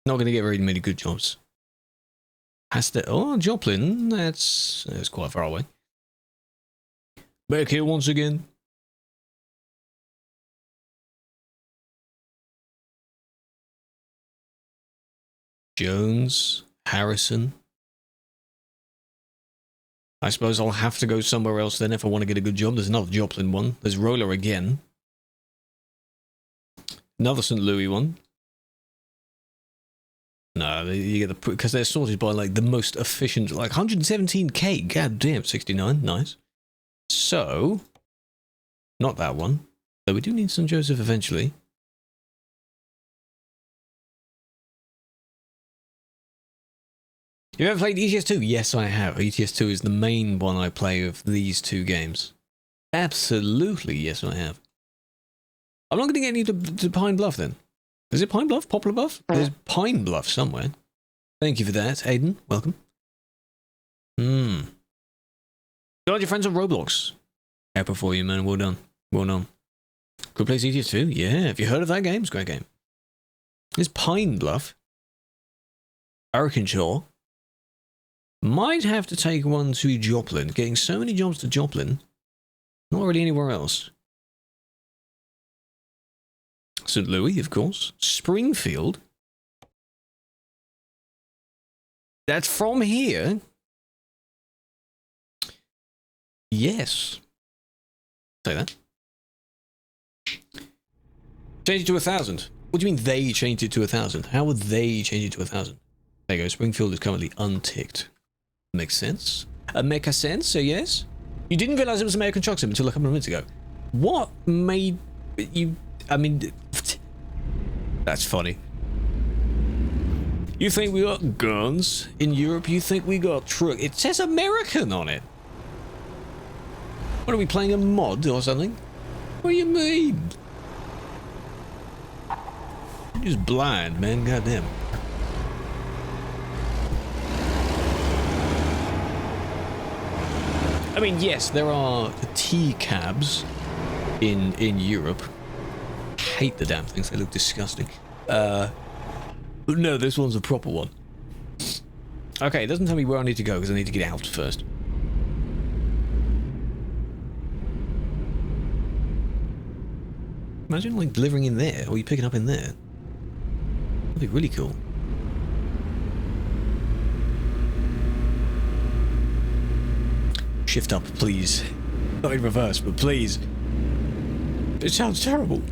Not going to get very many good jobs. Oh, Joplin. That's quite far away. Back here once again. Jones, Harrison. I suppose I'll have to go somewhere else then if I want to get a good job. There's another Joplin one. There's Roller again. Another St. Louis one. No, you get because they're sorted by like the most efficient, like 117k. God damn, 69, nice. So, not that one. Though we do need St. Joseph eventually. You ever played ETS2? Yes, I have. ETS2 is the main one I play of these two games. Absolutely, yes, I have. I'm not going to get any to Pine Bluff then. Is it Pine Bluff? Poplar Bluff? There's Pine Bluff somewhere. Thank you for that, Aiden. Welcome. Got your friends on Roblox. Happy for you, man. Well done. Well done. Good place ETS2? Yeah. Have you heard of that game? It's a great game. There's Pine Bluff. Arkansas. Might have to take one to Joplin. Getting so many jobs to Joplin. Not really anywhere else. St. Louis, of course. Springfield. That's from here. Yes. Say that. Change it to 1,000. What do you mean they changed it to 1,000? How would they change it to 1,000? There you go. Springfield is currently unticked. Makes sense. Make a sense, so yes. You didn't realize it was American Truck Sim until a couple of minutes ago. What made you... I mean... That's funny. You think we got guns in Europe? You think we got truck? It says American on it. What are we playing, a mod or something? What do you mean? You're just blind, man. Goddamn. I mean, yes, there are T-cabs in Europe. I hate the damn things. They look disgusting. But no, this one's a proper one. Okay, it doesn't tell me where I need to go because I need to get out first. Imagine like delivering in there, or you picking up in there. That'd be really cool. Shift up, please. Not in reverse, but please. It sounds terrible.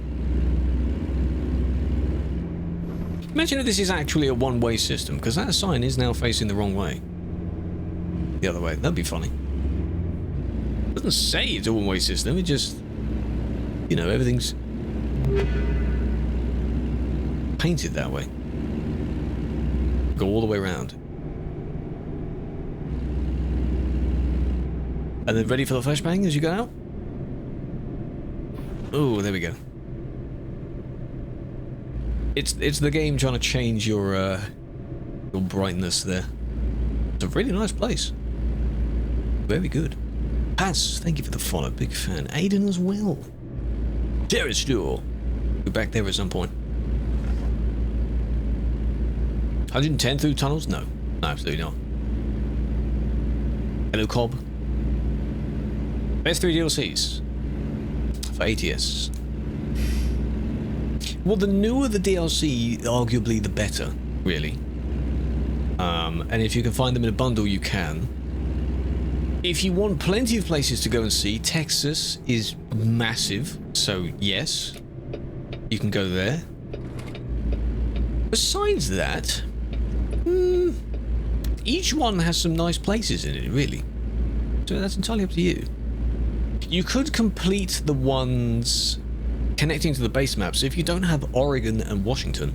Imagine if this is actually a one-way system, because that sign is now facing the wrong way. The other way. That'd be funny. It doesn't say it's a one-way system, it just... You know, everything's... painted that way. Go all the way around. And then ready for the flashbang as you go out? Oh, there we go. It's the game trying to change your brightness there. It's a really nice place. Very good. Pass, thank you for the follow. Big fan. Aiden as well. Terrace door. Be back there at some point. 110 through tunnels? No. No, absolutely not. Hello, Cobb. Best 3 DLCs for ATS. Well, the newer the DLC, arguably the better, really. And if you can find them in a bundle, you can. If you want plenty of places to go and see, Texas is massive, so yes, you can go there. Besides that, each one has some nice places in it, really. So that's entirely up to you. You could complete the ones connecting to the base map. So if you don't have Oregon and Washington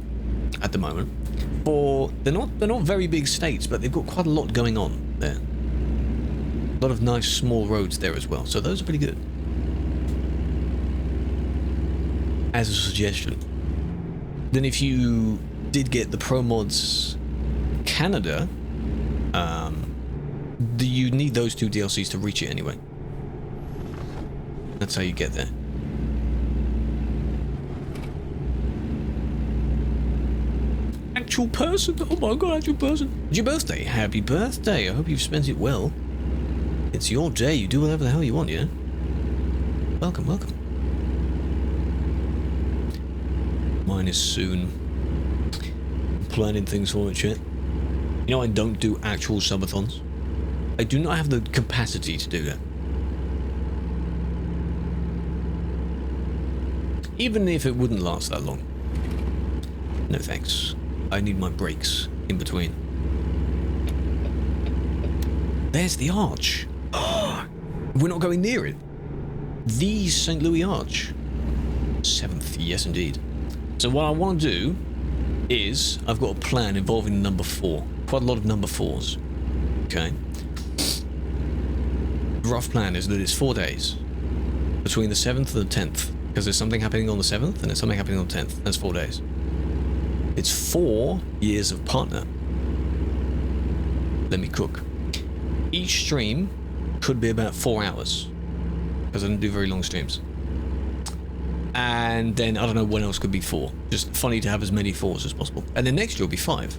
at the moment, or they're not very big states, but they've got quite a lot going on there. A lot of nice small roads there as well. So those are pretty good. As a suggestion. Then if you did get the Pro Mods Canada, you need those 2 DLCs to reach it anyway. That's how you get there. Actual person! Oh my god, actual person! It's your birthday. Happy birthday! I hope you've spent it well. It's your day. You do whatever the hell you want, yeah? Welcome, welcome. Mine is soon. I'm planning things for it, shit. You know, I don't do actual subathons. I do not have the capacity to do that. Even if it wouldn't last that long. No thanks. I need my breaks in between. There's the arch. We're not going near it. The St. Louis Arch. 7th, yes indeed. So what I want to do is, I've got a plan involving number 4. Quite a lot of number 4s. Okay. The rough plan is that it's 4 days. Between the 7th and the 10th. Because there's something happening on the 7th and there's something happening on the 10th. That's 4 days. It's 4 years of partner. Let me cook. Each stream could be about 4 hours. Because I don't do very long streams. And then I don't know when else could be 4. Just funny to have as many 4s as possible. And then next year will be 5.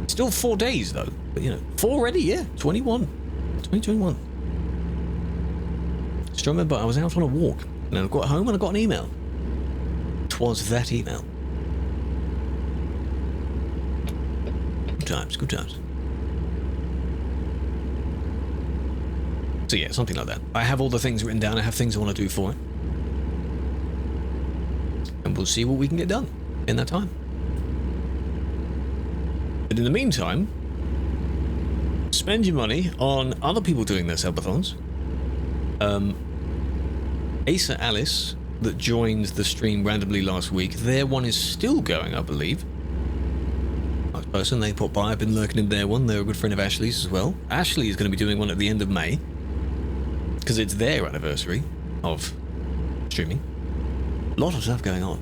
Still 4 days though. But you know, 4 already, yeah. 21. 2021. Just remember, I was out on a walk. And I got home and I got an email. 'Twas that email. Good times, good times. So yeah, something like that. I have all the things written down. I have things I want to do for it. And we'll see what we can get done in that time. But in the meantime, spend your money on other people doing their subathons. Asa Alice, that joined the stream randomly last week, their one is still going, I believe. Nice person, they put by. I've been lurking in their one. They're a good friend of Ashley's as well. Ashley is going to be doing one at the end of May. Because it's their anniversary of streaming. A lot of stuff going on.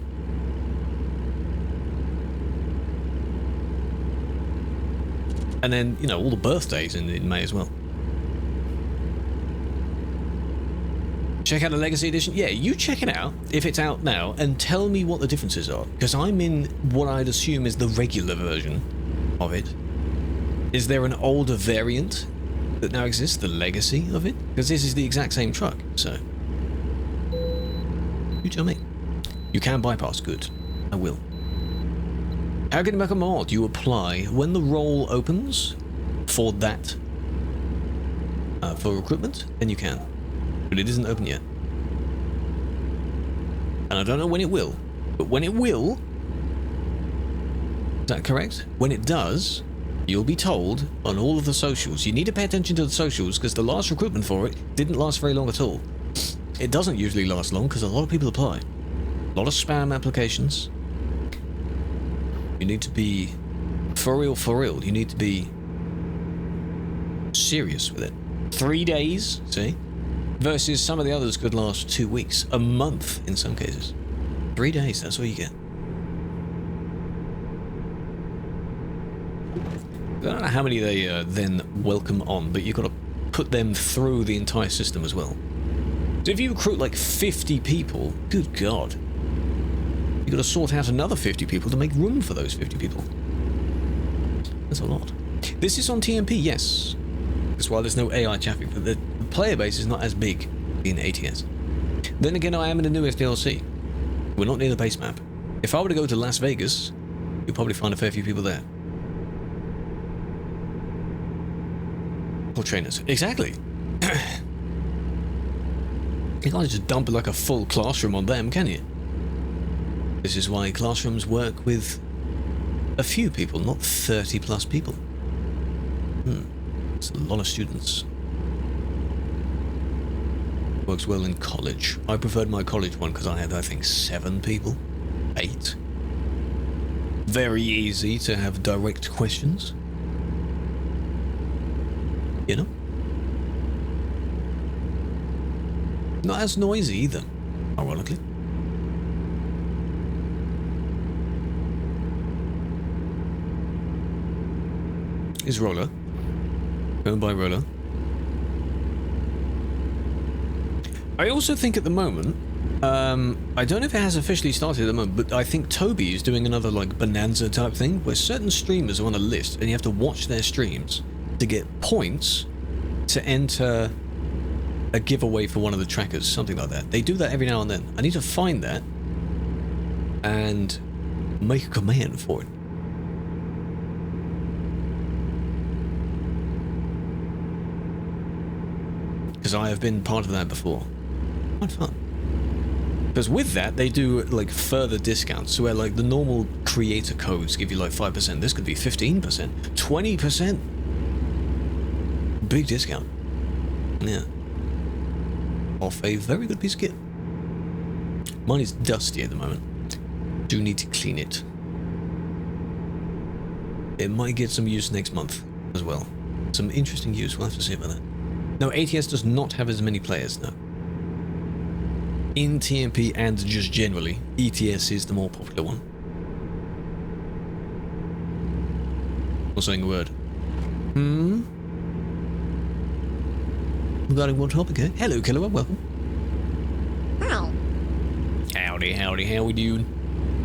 And then, you know, all the birthdays in May as well. Check out the Legacy Edition. Yeah, you check it out, if it's out now, and tell me what the differences are. Because I'm in what I'd assume is the regular version of it. Is there an older variant that now exists, the Legacy of it? Because this is the exact same truck, so... You tell me. You can bypass, good. I will. How can you make a mod? You apply when the role opens for that, for recruitment, then you can. But it isn't open yet. And I don't know when it will, but when it will, is that correct? When it does, you'll be told on all of the socials. You need to pay attention to the socials because the last recruitment for it didn't last very long at all. It doesn't usually last long because a lot of people apply. A lot of spam applications. You need to be for real. You need to be serious with it. 3 days, see? Versus some of the others could last 2 weeks, a month in some cases. 3 days, that's what you get. I don't know how many they then welcome on, but you've got to put them through the entire system as well. So if you recruit like 50 people, good God, you've got to sort out another 50 people to make room for those 50 people. That's a lot. This is on TMP, yes. That's why there's no AI traffic, but the player base is not as big in ATS. Then again, I am in the newest DLC. We're not near the base map. If I were to go to Las Vegas, you'll probably find a fair few people there. Or trainers. Exactly. You can't just dump like a full classroom on them, can you? This is why classrooms work with a few people, not 30 plus people. It's a lot of students. Works well in college. I preferred my college one because I had, I think, 7 people. 8. Very easy to have direct questions. You know? Not as noisy either, ironically. Is Roller. Go and buy Roller. I also think at the moment, I don't know if it has officially started at the moment, but I think Toby is doing another like bonanza type thing where certain streamers are on a list and you have to watch their streams to get points to enter a giveaway for one of the trackers, something like that. They do that every now and then. I need to find that and make a command for it. Because I have been part of that before. Quite fun. Because with that, they do like further discounts. So where like the normal creator codes give you like 5%, this could be 15%, 20%. Big discount. Yeah. Off a very good piece of kit. Mine is dusty at the moment. Do need to clean it. It might get some use next month as well. Some interesting use, we'll have to see about that. No, ATS does not have as many players, no. In TMP and just generally, ETS is the more popular one. Not saying a word. Regarding what topic, eh? Hello, Killer, welcome. Ow. Howdy, howdy, how we doing?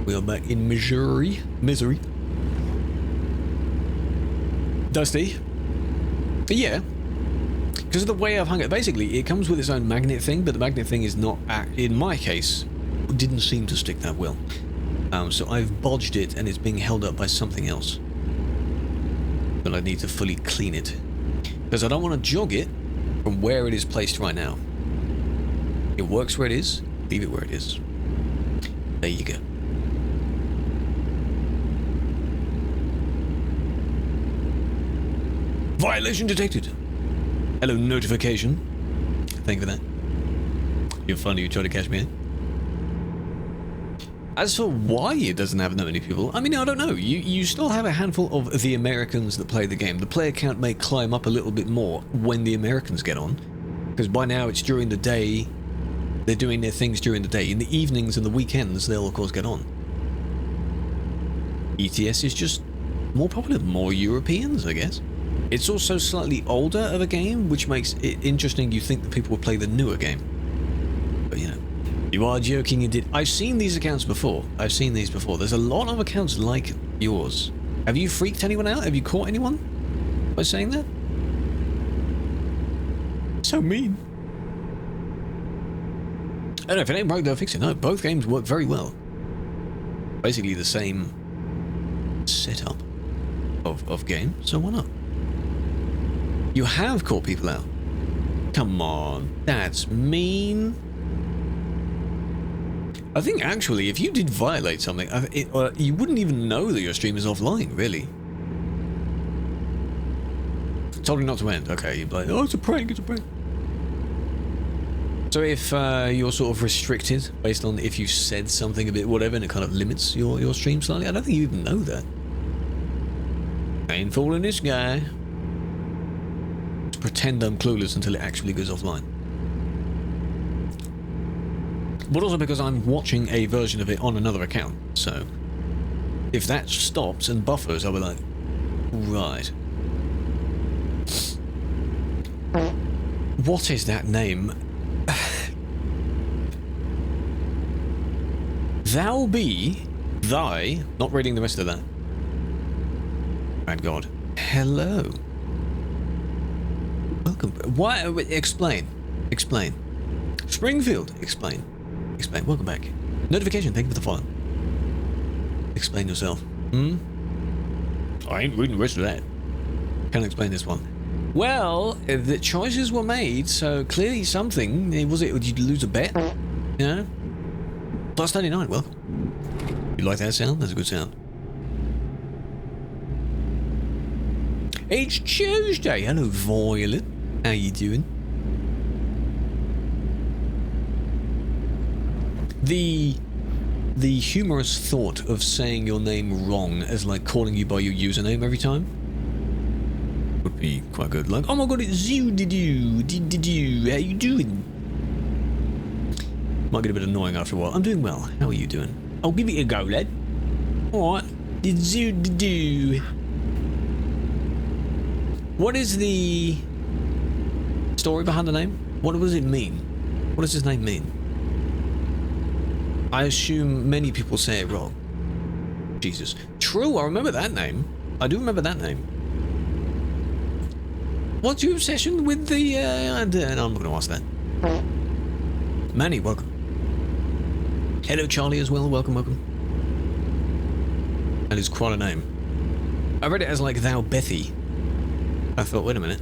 We are back in Missouri. Dusty. But yeah. Because of the way I've hung it, basically, it comes with its own magnet thing, but the magnet thing is not, in my case, didn't seem to stick that well. So I've bodged it, and it's being held up by something else. But I need to fully clean it. Because I don't want to jog it from where it is placed right now. It works where it is, leave it where it is. There you go. Violation detected. Hello, notification. Thank you for that. You're funny, you try to catch me. As for why it doesn't have that many people, I mean, I don't know. You still have a handful of the Americans that play the game. The player count may climb up a little bit more when the Americans get on. Because by now it's during the day. They're doing their things during the day. In the evenings and the weekends, they'll of course get on. ETS is just more popular, more Europeans, I guess. It's also slightly older of a game, which makes it interesting. You think that people would play the newer game. But, you know, you are joking indeed. I've seen these accounts before. I've seen these before. There's a lot of accounts like yours. Have you freaked anyone out? Have you caught anyone by saying that? So mean. I don't know, if it ain't broke, they'll fix it. No, both games work very well. Basically the same setup of game, so why not? You have caught people out. Come on, that's mean. I think actually, if you did violate something, you wouldn't even know that your stream is offline, really. Told you not to end. Okay, you'd be like, oh, it's a prank, it's a prank. So if you're sort of restricted based on if you said something a bit whatever and it kind of limits your stream slightly, I don't think you even know that. Ain't fooling this guy. Pretend I'm clueless until it actually goes offline. But also because I'm watching a version of it on another account, so if that stops and buffers, I'll be like, right. What is that name? Thou be thy... Not reading the rest of that. Bad God. Hello. Welcome. Why? Explain. Explain. Springfield. Explain. Explain. Welcome back. Notification. Thank you for the follow. Explain yourself. I ain't reading the rest of that. Can't explain this one. Well, the choices were made, so clearly something. Was it, did you lose a bet? Yeah. Plus 99, welcome. You like that sound? That's a good sound. It's Tuesday. Hello, Violet. How you doing? The humorous thought of saying your name wrong as like calling you by your username every time would be quite good. Like, oh my god, it's you, did you, how you doing? Might get a bit annoying after a while. I'm doing well. How are you doing? I'll give it a go, lad. Alright. Did you. What is the story behind the name? What does it mean? What does his name mean? I assume many people say it wrong. Jesus. True, I remember that name. I do remember that name. What's your obsession with the, no, I'm not going to ask that. Manny, welcome. Hello, Charlie, as well. Welcome, welcome. That is quite a name. I read it as like thou Bethy. I thought, wait a minute.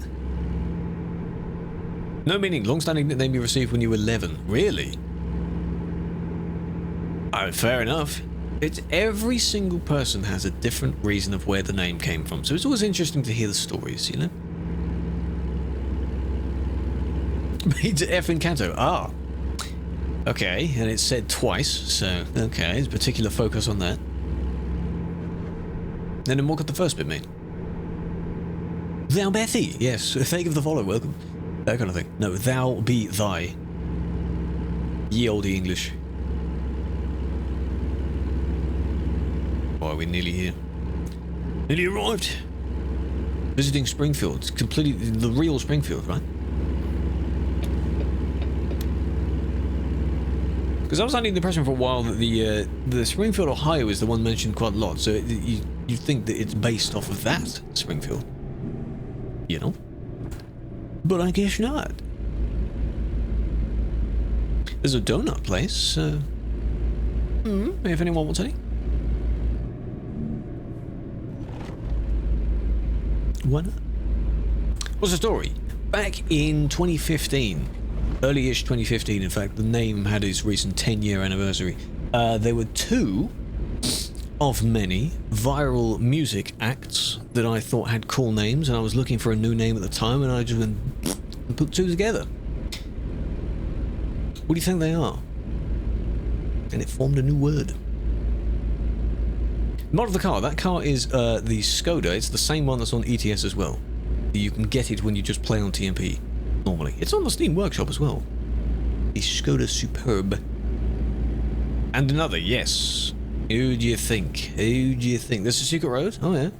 No meaning. Long-standing nickname you received when you were 11. Really? Oh, fair enough. It's every single person has a different reason of where the name came from. So it's always interesting to hear the stories, you know? It's F in Canto. Ah. Okay, and it's said twice, so okay, there's a particular focus on that. Then what could the first bit mean? Thou Bethy, yes, thank you for the follow, welcome. That kind of thing. No, thou be thy. Ye olde English. Boy, we're nearly here. Nearly arrived. Visiting Springfield. It's completely the real Springfield, right? Because I was under the impression for a while that the Springfield, Ohio is the one mentioned quite a lot, so you think that it's based off of that Springfield, you know? But I guess not. There's a donut place. If anyone wants any. Why not? What's the story? Back in 2015. Early-ish 2015, in fact, the name had its recent 10-year anniversary. There were two of many viral music acts that I thought had cool names, and I was looking for a new name at the time, and I just went and put two together. What do you think they are? And it formed a new word. Mod of the car. That car is the Skoda. It's the same one that's on ETS as well. You can get it when you just play on TMP. Normally. It's on the Steam Workshop as well. The Skoda Superb. And another, yes. Who do you think? Who do you think? There's a secret road? Oh, yeah.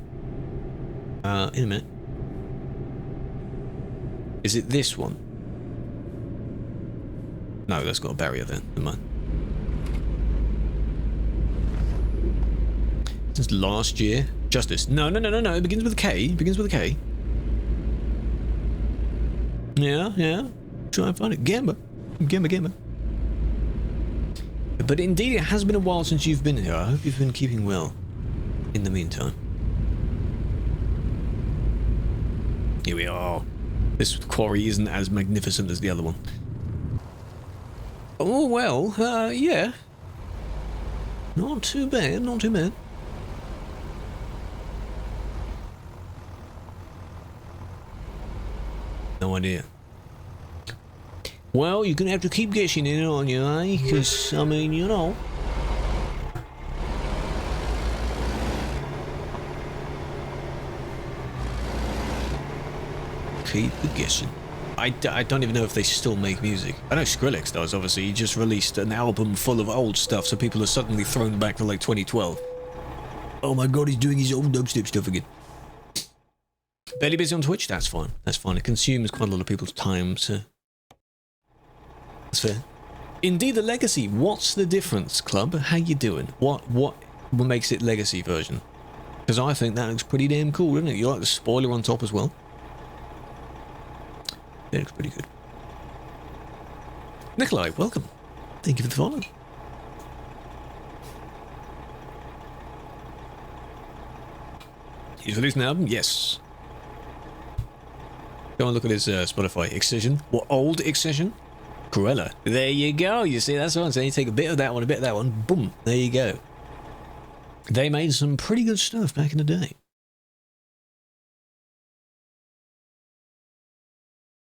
In a minute. Is it this one? No, that's got a barrier then. Never mind. Since last year. Justice. No. It begins with a K. It begins with a K. Yeah. Try and find it. Gamma. But indeed, it has been a while since you've been here. I hope you've been keeping well in the meantime. Here we are. This quarry isn't as magnificent as the other one. Oh, well, yeah. Not too bad, not too bad. No idea. Well, you're gonna have to keep guessing it, aren't you, eh? Because, I mean, you know. Keep guessing. I don't even know if they still make music. I know Krewlex does, obviously. He just released an album full of old stuff, so people are suddenly thrown back to, like, 2012. Oh my god, he's doing his old dubstep stuff again. Barely busy on Twitch? That's fine. That's fine. It consumes quite a lot of people's time, so... That's fair. Indeed, the Legacy. What's the difference, Club? How you doing? What makes it Legacy version? Because I think that looks pretty damn cool, doesn't it? You like the spoiler on top as well? That looks pretty good. Nikolai, welcome. Thank you for the follow. He's released an album? Yes. Go and look at his Spotify. Excision. What, old Excision? Cruella. There you go. You see, that's what I'm saying. You take a bit of that one, a bit of that one. Boom. There you go. They made some pretty good stuff back in the day.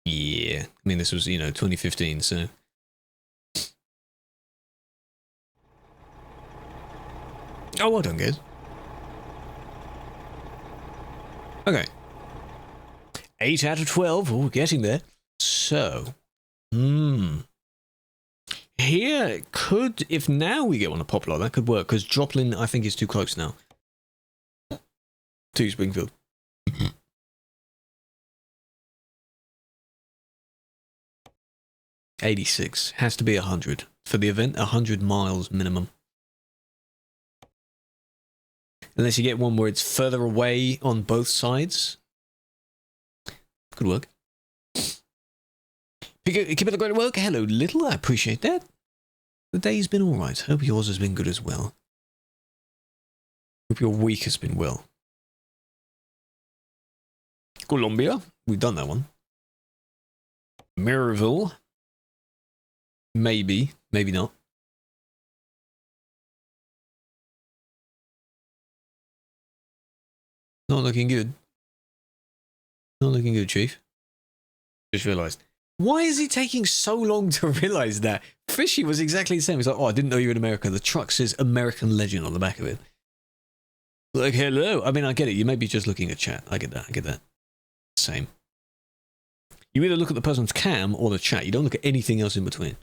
Yeah. I mean, this was, 2015, so... Oh, well done, guys. Okay. 8 out of 12. Oh, we're getting there. So... Here could, if now we get one of Poplar, that could work, because Joplin, I think, is too close now. To Springfield. 86. Has to be 100. For the event, 100 miles minimum. Unless you get one where it's further away on both sides. Could work. Keep up the great work. Hello, Little. I appreciate that. The day's been alright. Hope yours has been good as well. Hope your week has been well. Colombia. We've done that one. Mirrorville. Maybe. Maybe not. Not looking good. Not looking good, Chief. Just realised. Why is he taking so long to realise that? Fishy was exactly the same. He's like, oh, I didn't know you were in America. The truck says American Legend on the back of it. Like, hello. I mean, I get it. You may be just looking at chat. I get that. I get that. Same. You either look at the person's cam or the chat. You don't look at anything else in between.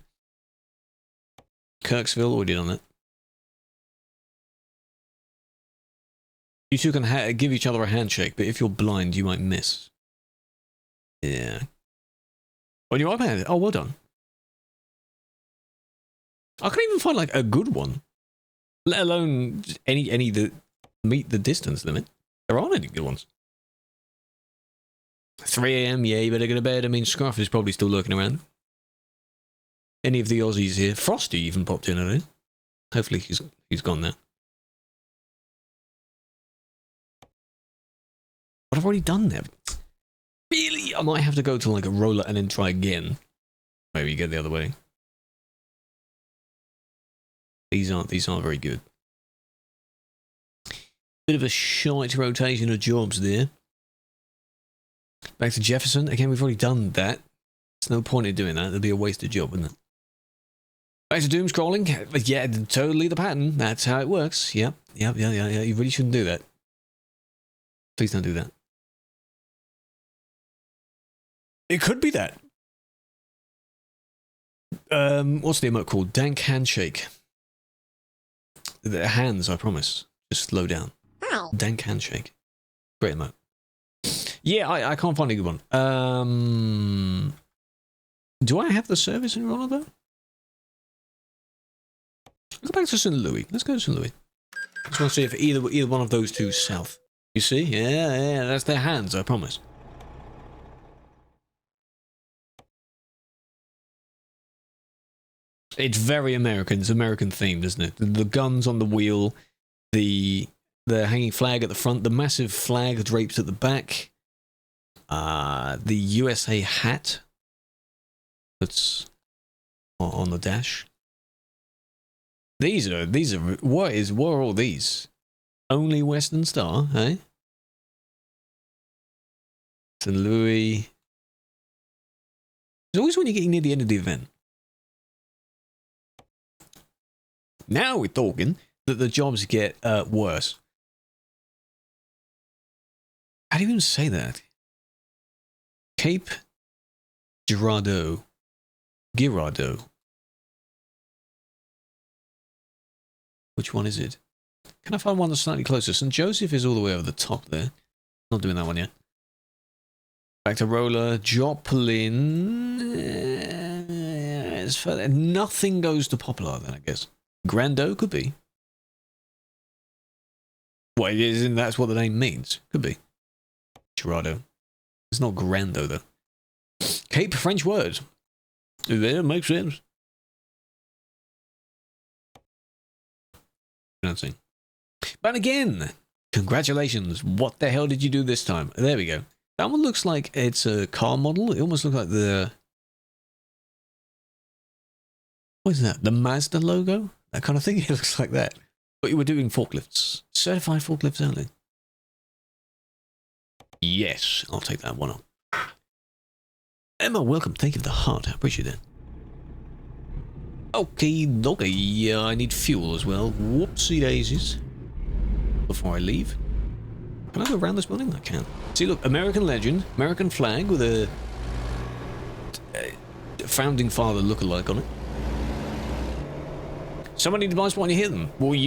Kirksville, already done that. You two can give each other a handshake, but if you're blind, you might miss. Yeah. On your iPad? Oh, well done. I can't even find, like, a good one. Let alone any that meet the distance limit. There aren't any good ones. 3 AM, yeah, you better go to bed. I mean, Scruff is probably still lurking around. Any of the Aussies here. Frosty even popped in, I think. Hopefully he's gone now. But I've already done that. Really? I might have to go to like a roller and then try again. Maybe you get the other way. These aren't very good. Bit of a shite rotation of jobs there. Back to Jefferson. Again, we've already done that. There's no point in doing that. It'd be a wasted job, wouldn't it? Back to doom scrolling. Yeah, totally the pattern. That's how it works. Yep. You really shouldn't do that. Please don't do that. It could be that. What's the emote called? Dank handshake. The hands, I promise. Just slow down. Ow. Dank handshake. Great emote. Yeah, I can't find a good one. Do I have the service in Roller though? Go back to St. Louis. Let's go to St. Louis. Just want to see if either one of those two is south. You see? Yeah, that's their hands, I promise. It's very American. It's American themed, isn't it? The guns on the wheel, the hanging flag at the front, the massive flag draped at the back, the USA hat that's on the dash. These are what are all these? Only Western Star, eh? St. Louis. It's always when you're getting near the end of the event. Now we're talking that the jobs get worse. How do you even say that? Cape Girardeau. Which one is it? Can I find one that's slightly closer? St. Joseph is all the way over the top there. Not doing that one yet. Back to Roller. Joplin. It's further. Nothing goes to Poplar then, I guess. Grando could be. Well, isn't that's what the name means? Could be. Girardeau. It's not Grando though. Cape, French word. There makes sense. But again, congratulations. What the hell did you do this time? There we go. That one looks like it's a car model. It almost looks like the... What is that? The Mazda logo? That kind of thing? It looks like that. But you were doing forklifts. Certified forklifts only. Yes, I'll take that one up. Emma, welcome. Thank you for the heart. I appreciate it. Okay, yeah, I need fuel as well. Whoopsie daisies. Before I leave. Can I go around this building? I can. See, look, American legend, American flag with a founding father look-alike on it. Someone in the blind spot and you hear them. Well,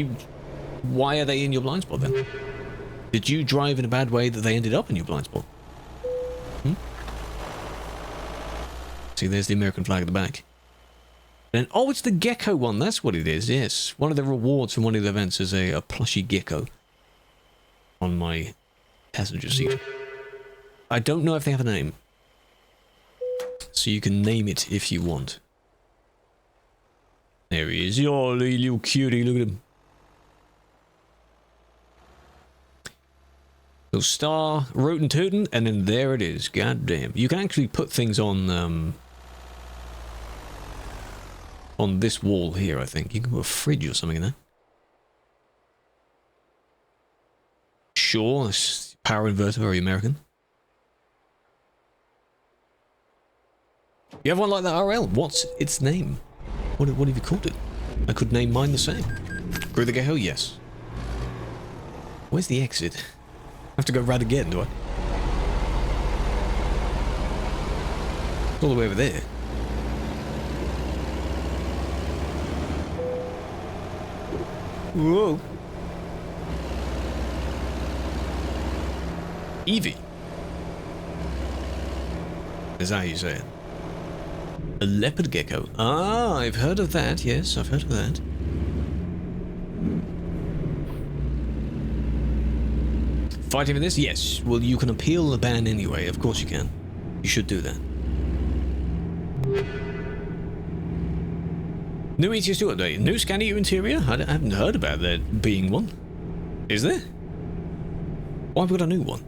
why are they in your blind spot then? Did you drive in a bad way that they ended up in your blind spot? See, there's the American flag at the back. And oh, it's the gecko one. That's what it is. Yes, one of the rewards from one of the events is a plushy gecko on my passenger seat. I don't know if they have a name, so you can name it if you want. There he is. Oh, little cutie. Look at him. So star, rootin' tootin', and then there it is. God damn. You can actually put things on this wall here, I think. You can put a fridge or something in there. Sure, this power inverter, very American. You have one like that, RL? What's its name? What have you called it? I could name mine the same. Grew the gecko? Yes. Where's the exit? I have to go round again, do I? It's all the way over there. Whoa. Evie. Is that how you say it? A leopard gecko. Ah, I've heard of that. Yes, I've heard of that. Fighting for this? Yes. Well, you can appeal the ban anyway. Of course you can. You should do that. New ETS2 update. New Scanio interior? I haven't heard about there being one. Is there? Why have we got a new one?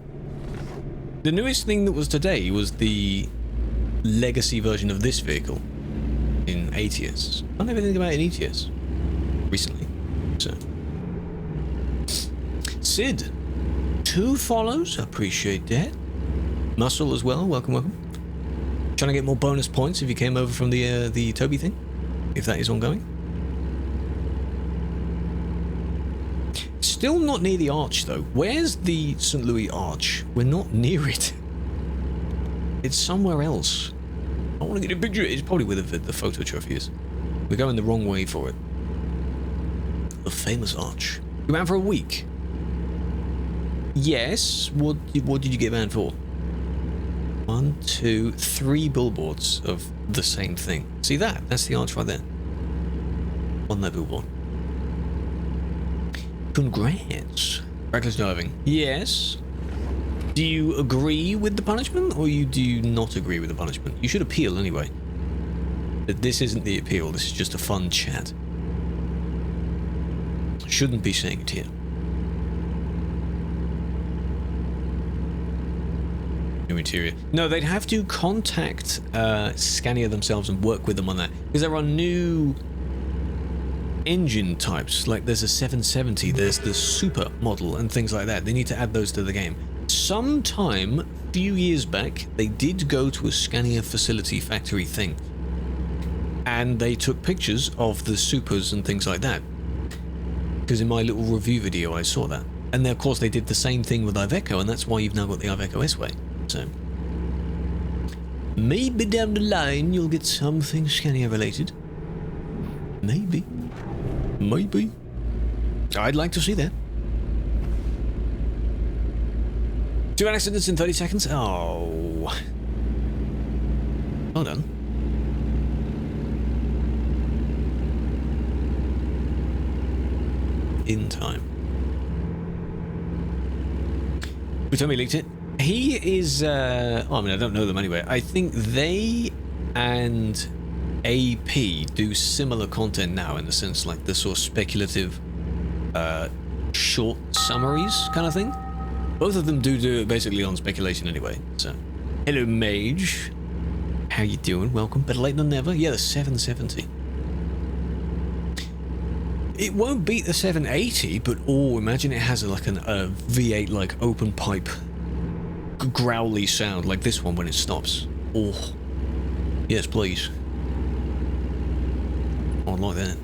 The newest thing that was today was the legacy version of this vehicle in ATS. I don't know anything about it in ETS recently. So, Sid, 2 follows. Appreciate that. Muscle as well. Welcome, welcome. Trying to get more bonus points if you came over from the Toby thing, if that is ongoing. Still not near the arch though. Where's the St. Louis Arch? We're not near it. It's somewhere else. I want to get a picture. It's probably where the photo trophy is. We're going the wrong way for it. The famous arch. You banned for a week? Yes. What did you get banned for? 1, 2, 3 billboards of the same thing. See that? That's the arch right there. On that billboard. Congrats. Reckless driving. Yes. Do you agree with the punishment, or do you not agree with the punishment? You should appeal anyway. But this isn't the appeal, this is just a fun chat. Shouldn't be saying it here. New interior. No, they'd have to contact Scania themselves and work with them on that. Because there are new engine types, like there's a 770, there's the super model and things like that. They need to add those to the game. Sometime, a few years back, they did go to a Scania facility factory thing. And they took pictures of the supers and things like that. Because in my little review video I saw that. And then, of course they did the same thing with Iveco, and that's why you've now got the Iveco S-Way. So, maybe down the line you'll get something Scania related. Maybe. Maybe. I'd like to see that. 2 accidents in 30 seconds? Oh. Well done. In time. Tommy leaked it. He is, I mean, I don't know them anyway. I think they and AP do similar content now, in the sense like the sort of speculative, short summaries kind of thing. Both of them do it basically on speculation anyway, so. Hello, Mage. How you doing? Welcome. Better late than never. Yeah, the 770. It won't beat the 780, but oh, imagine it has a V8 like open pipe growly sound like this one when it stops. Oh, yes, please. Oh, I like that.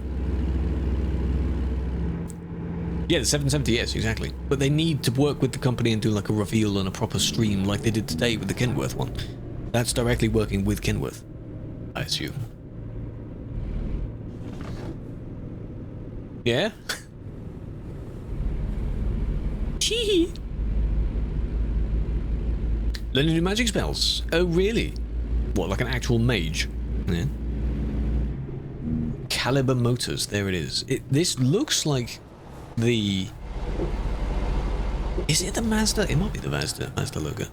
Yeah, the 770, yes, exactly. But they need to work with the company and do like a reveal on a proper stream like they did today with the Kenworth one. That's directly working with Kenworth, I assume. Yeah? Chee. Learning to do magic spells. Oh, really? What, like an actual mage? Yeah. Caliber Motors, there it is. This looks like the... Is it the Mazda? It might be the Mazda logo.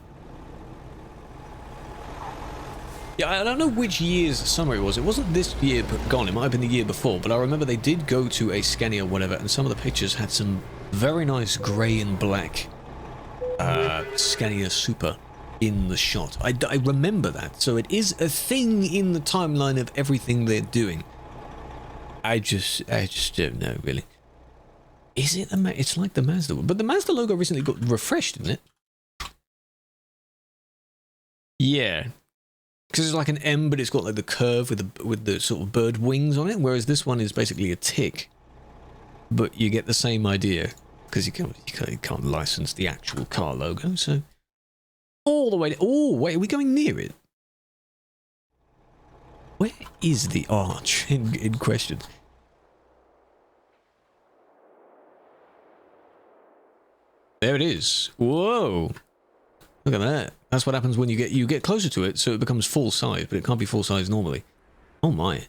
Yeah, I don't know which year's summer it was. It wasn't this year gone. It might have been the year before. But I remember they did go to a Scania or whatever, and some of the pictures had some very nice grey and black Scania Super in the shot. I remember that. So it is a thing in the timeline of everything they're doing. I just don't know, really. Is it the it's like the Mazda one. But the Mazda logo recently got refreshed, didn't it? Yeah. Because it's like an M, but it's got like the curve with the sort of bird wings on it, whereas this one is basically a tick. But you get the same idea, because you can't license the actual car logo, so... All the way... Oh, wait, are we going near it? Where is the arch in question? There it is. Whoa! Look at that. That's what happens when you get closer to it, so it becomes full size, but it can't be full size normally. Oh my.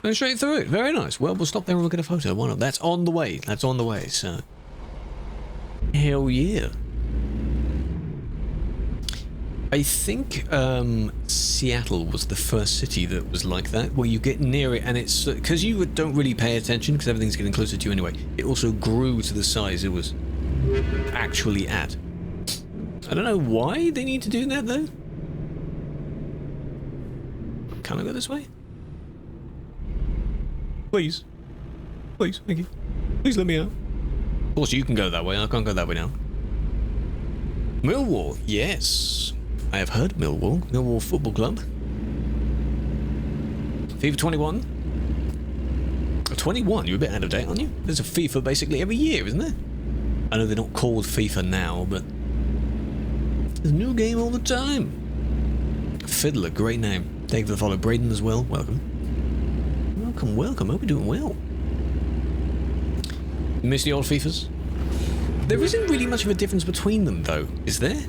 Going straight through it. Very nice. Well, we'll stop there and we'll get a photo. Why not? That's on the way. That's on the way, so... Hell yeah. I think Seattle was the first city that was like that, where you get near it and it's... Because you don't really pay attention, because everything's getting closer to you anyway, it also grew to the size it was actually at. I don't know why they need to do that, though. Can I go this way? Please. Please, thank you. Please let me out. Of course, you can go that way. I can't go that way now. Millwall, yes. I have heard Millwall. Millwall Football Club. FIFA 21. 21? You're a bit out of date, aren't you? There's a FIFA basically every year, isn't there? I know they're not called FIFA now, but... There's a new game all the time. Fiddler, great name. Thank you for the follow. Braden as well. Welcome. Welcome, welcome. Hope you're doing well. You miss the old FIFAs? There isn't really much of a difference between them, though, is there?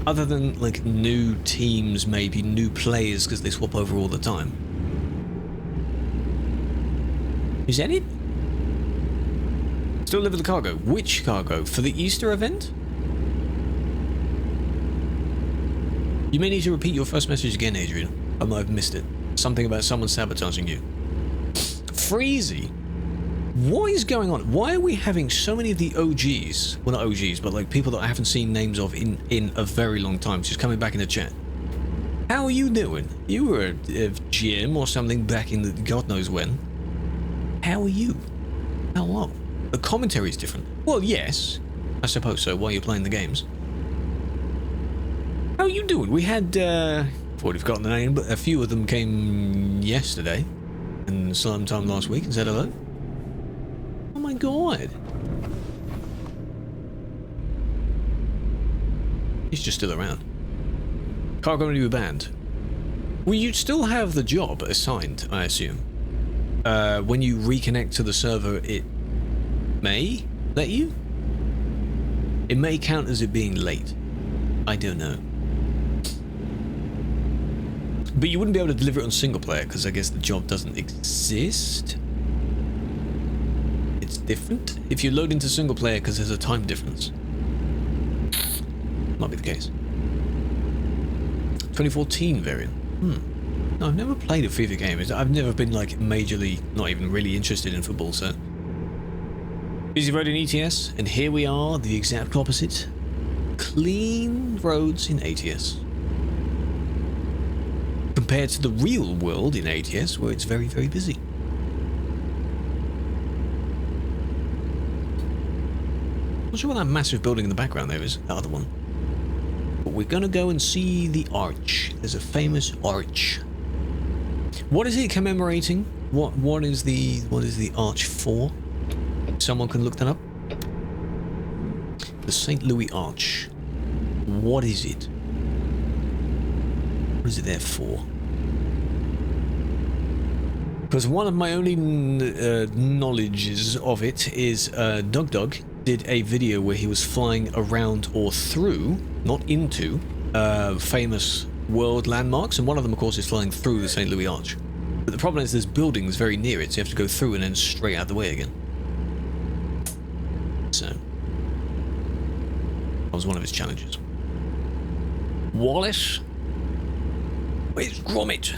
Other than, like, new teams, maybe new players, because they swap over all the time. Is that it? Still live with the cargo. Which cargo? For the Easter event? You may need to repeat your first message again, Adrian. I might have missed it. Something about someone sabotaging you. Freezy? What is going on? Why are we having so many of the OGs? Well, not OGs, but like people that I haven't seen names of in a very long time just coming back in the chat. How are you doing? You were a GM or something back in the God knows when. How are you? Hello. The commentary is different. Well, yes. I suppose so, while you're playing the games. How are you doing? We had, I've already forgotten the name, but a few of them came yesterday. And sometime last week and said hello. Oh my god. He's just still around. Cargo to be banned. Well, you'd still have the job assigned, I assume. When you reconnect to the server, it may let you? It may count as it being late. I don't know. But you wouldn't be able to deliver it on single player, because I guess the job doesn't exist. It's different if you load into single player because there's a time difference. Might be the case. 2014 variant. No, I've never played a FIFA game. I've never been like majorly, not even really interested in football, so. Busy road in ETS, and here we are, the exact opposite. Clean roads in ATS. Compared to the real world in ATS, where it's very, very busy. Not sure what that massive building in the background there is, the other one. But we're gonna go and see the arch. There's a famous arch. What is it commemorating? What is the arch for? Someone can look that up. The St. Louis Arch. What is it? What is it there for? Because one of my only knowledges of it is Doug did a video where he was flying around or through, not into, famous world landmarks, and one of them, of course, is flying through the St. Louis Arch. But the problem is there's buildings very near it, so you have to go through and then straight out the way again. So, that was one of his challenges. Wallace? Where's Gromit?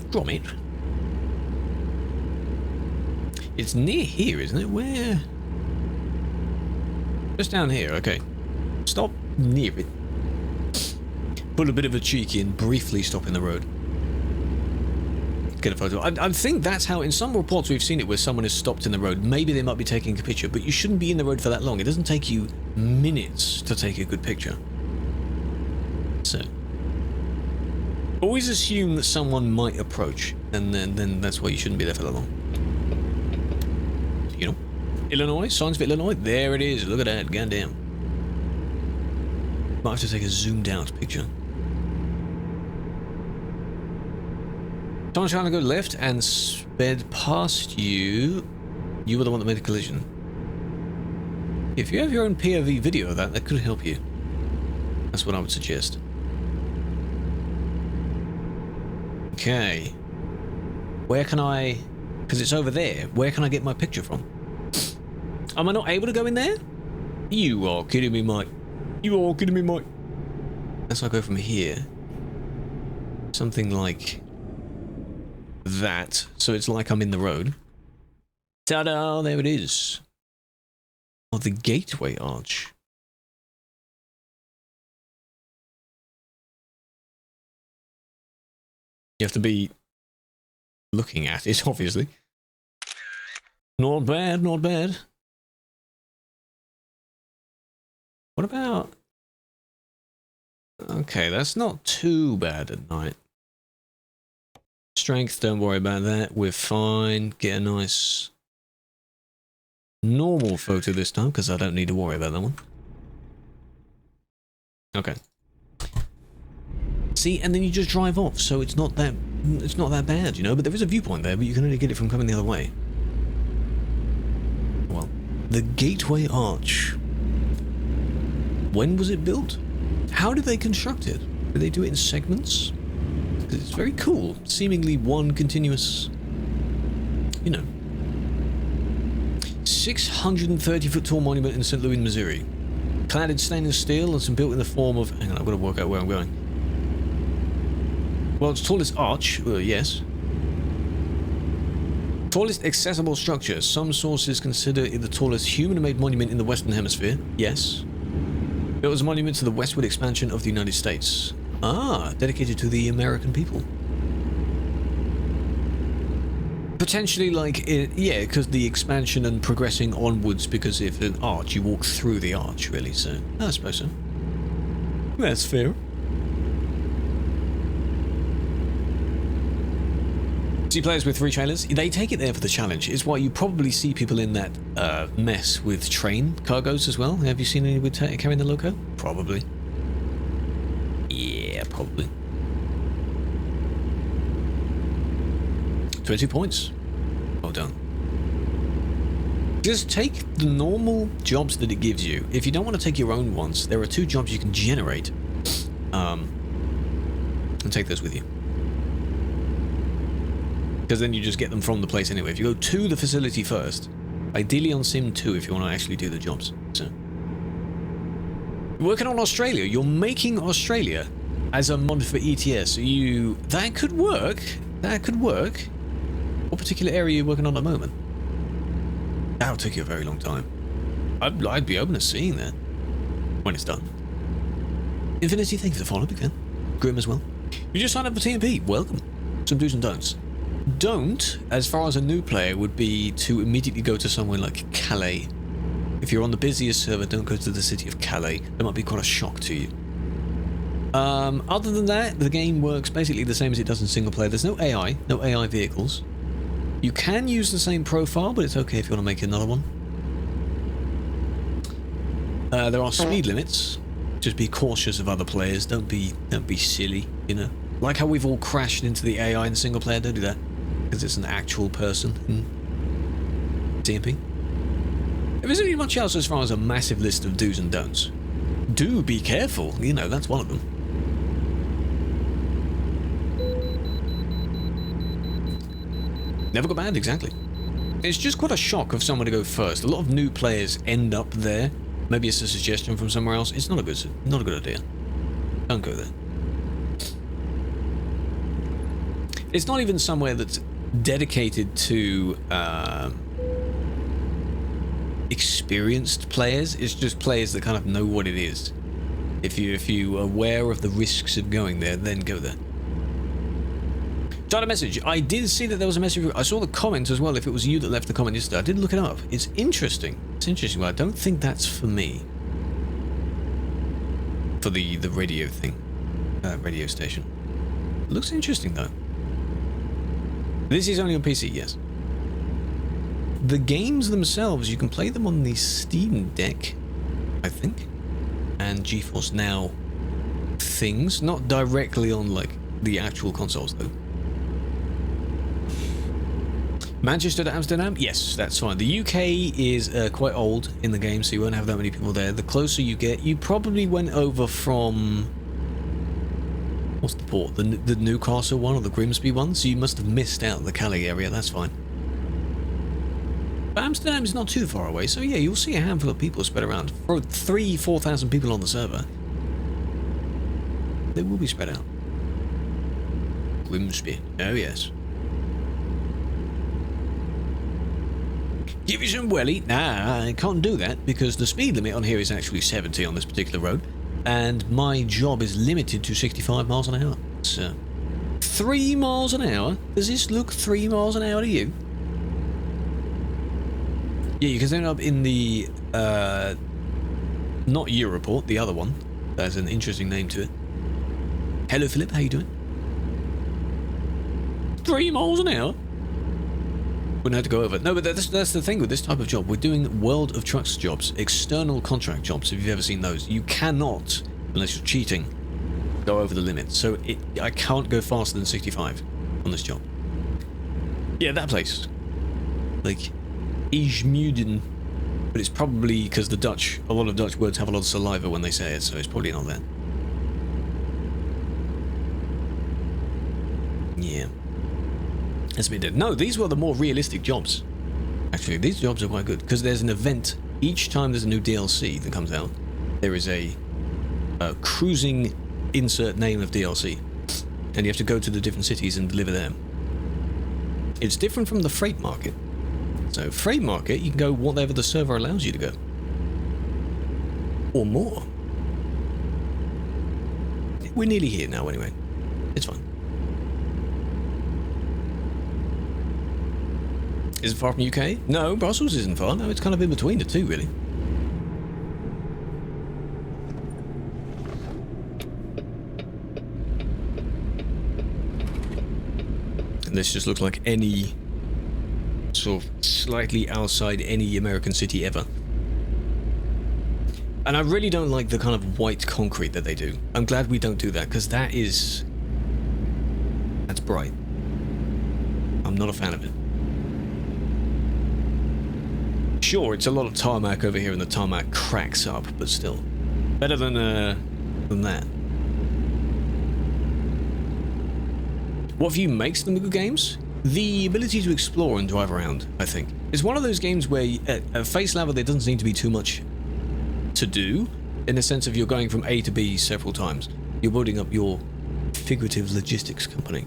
Gromit? It's near here, isn't it? Where? Just down here, okay. Stop near it. Put a bit of a cheeky and briefly stop in the road. Get a photo. I think that's how, in some reports we've seen it where someone has stopped in the road. Maybe they might be taking a picture, but you shouldn't be in the road for that long. It doesn't take you minutes to take a good picture. So, always assume that someone might approach, and then that's why you shouldn't be there for that long. You know, Illinois, signs of Illinois. There it is. Look at that. Goddamn. Might have to take a zoomed out picture. Someone's trying to go left and sped past you. You were the one that made the collision. If you have your own POV video of that could help you. That's what I would suggest. Okay. Where can I... Because it's over there. Where can I get my picture from? Am I not able to go in there? You are kidding me, mate. You are kidding me, mate. Unless I go from here. Something like... that. So it's like I'm in the road. Ta-da! There it is. Oh, the Gateway Arch. You have to be looking at it, obviously. Not bad, not bad. What about... Okay, that's not too bad at night. Strength, don't worry about that. We're fine. Get a nice normal photo this time, because I don't need to worry about that one. Okay. See, and then you just drive off, so it's not that bad, you know, but there is a viewpoint there, but you can only get it from coming the other way. Well, the Gateway Arch. When was it built? How did they construct it? Did they do it in segments? Because it's very cool. Seemingly one continuous, you know, 630-foot tall monument in St. Louis, Missouri. Clad in stainless steel and built in the form of... Hang on, I've got to work out where I'm going. Well, its tallest arch, yes. Tallest accessible structure. Some sources consider it the tallest human-made monument in the Western Hemisphere. Yes. It was a monument to the westward expansion of the United States. Ah, dedicated to the American people. Potentially, like, yeah, because the expansion and progressing onwards, because if an arch, you walk through the arch, really, so I suppose so. That's fair. See players with 3 trailers, they take it there for the challenge. It's why you probably see people in that mess with train cargoes as well. Have you seen any with carrying the loco? Probably. Yeah, probably. 22 points. Well done. Just take the normal jobs that it gives you. If you don't want to take your own ones, there are 2 jobs you can generate. And take those with you. Because then you just get them from the place anyway. If you go to the facility first, Ideally on Sim 2 if you want to actually do the jobs. So, working on Australia. You're making Australia as a mod for ETS. That could work. That could work. What particular area are you working on at the moment? That'll take you a very long time. I'd be open to seeing that when it's done. Infinity, thank you for the follow, big fan. Grim as well. You just signed up for TMP. Welcome. Some do's and don'ts. Don't, as far as a new player, would be to immediately go to somewhere like Calais. If you're on the busiest server, don't go to the city of Calais. That might be quite a shock to you. Other than that, the game works basically the same as it does in single player. There's no AI vehicles. You can use the same profile, but it's okay if you want to make another one. There are speed limits. Just be cautious of other players. Don't be silly, you know. Like how we've all crashed into the AI in single player. Don't do that, because it's an actual person in TMP. There isn't really much else as far as a massive list of do's and don'ts. Do be careful. You know, that's one of them. Never got banned, exactly. It's just quite a shock of someone to go first. A lot of new players end up there. Maybe it's a suggestion from somewhere else. It's not a good idea. Don't go there. It's not even somewhere that's dedicated to experienced players. It's just players that kind of know what it is. If you are aware of the risks of going there, then go there. Got a message. I did see that there was a message. I saw the comment as well. If it was you that left the comment yesterday, I did look it up. It's interesting. It's interesting, but I don't think that's for me. For the radio thing, radio station. Looks interesting though. This is only on PC, yes. The games themselves, you can play them on the Steam Deck, I think, and GeForce Now things, not directly on like the actual consoles though. Manchester to Amsterdam? Yes, that's fine. The UK is quite old in the game, so you won't have that many people there. The closer you get, you probably went over from... What's the port? The Newcastle one or the Grimsby one? So you must have missed out the Calais area, that's fine. But Amsterdam is not too far away, so yeah, you'll see a handful of people spread around. For 3,000-4,000 people on the server, they will be spread out. Grimsby, oh yes. Give you some welly? Nah, I can't do that because the speed limit on here is actually 70 on this particular road, and my job is limited to 65 miles an hour. So, 3 miles an hour? Does this look 3 miles an hour to you? Yeah, you can end up in the, not Europort, the other one. That's an interesting name to it. Hello, Philip, how you doing? 3 miles an hour? Wouldn't have to go over. No, but that's the thing with this type of job. We're doing World of Trucks jobs, external contract jobs, if you've ever seen those. You cannot, unless you're cheating, go over the limit. So I can't go faster than 65 on this job. Yeah, that place. Like, Ijmuden. But it's probably because the Dutch, a lot of Dutch words have a lot of saliva when they say it, so it's probably not that. Yeah. That's a bit dead. No, these were the more realistic jobs. Actually, these jobs are quite good because there's an event each time there's a new DLC that comes out. There is a cruising insert name of DLC, and you have to go to the different cities and deliver them. It's different from the freight market. So, freight market, you can go whatever the server allows you to go, or more. We're nearly here now, anyway. It's fine. Is it far from UK? No, Brussels isn't far. No, it's kind of in between the two, really. And this just looks like any sort of slightly outside any American city ever. And I really don't like the kind of white concrete that they do. I'm glad we don't do that, because that's bright. I'm not a fan of it. Sure, it's a lot of tarmac over here and the tarmac cracks up, but still. Better than that. What view makes them good games? the ability to explore and drive around, I think. It's one of those games where at face level there doesn't seem to be too much to do, in the sense of you're going from A to B several times. You're building up your figurative logistics company.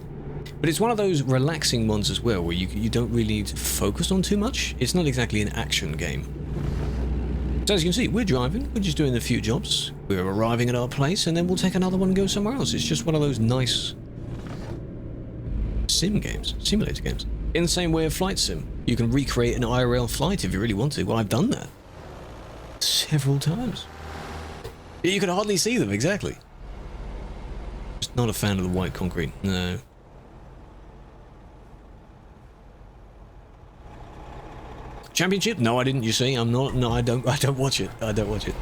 But it's one of those relaxing ones as well, where you don't really need to focus on too much. It's not exactly an action game. So as you can see, we're driving, we're just doing a few jobs, we're arriving at our place, and then we'll take another one and go somewhere else. It's just one of those nice sim games, simulator games. In the same way of flight sim. You can recreate an IRL flight if you really want to. Well, I've done that several times. You can hardly see them, exactly. Just not a fan of the white concrete, no. Championship? No, I didn't, you see. I'm not, no, I don't watch it. I don't watch it.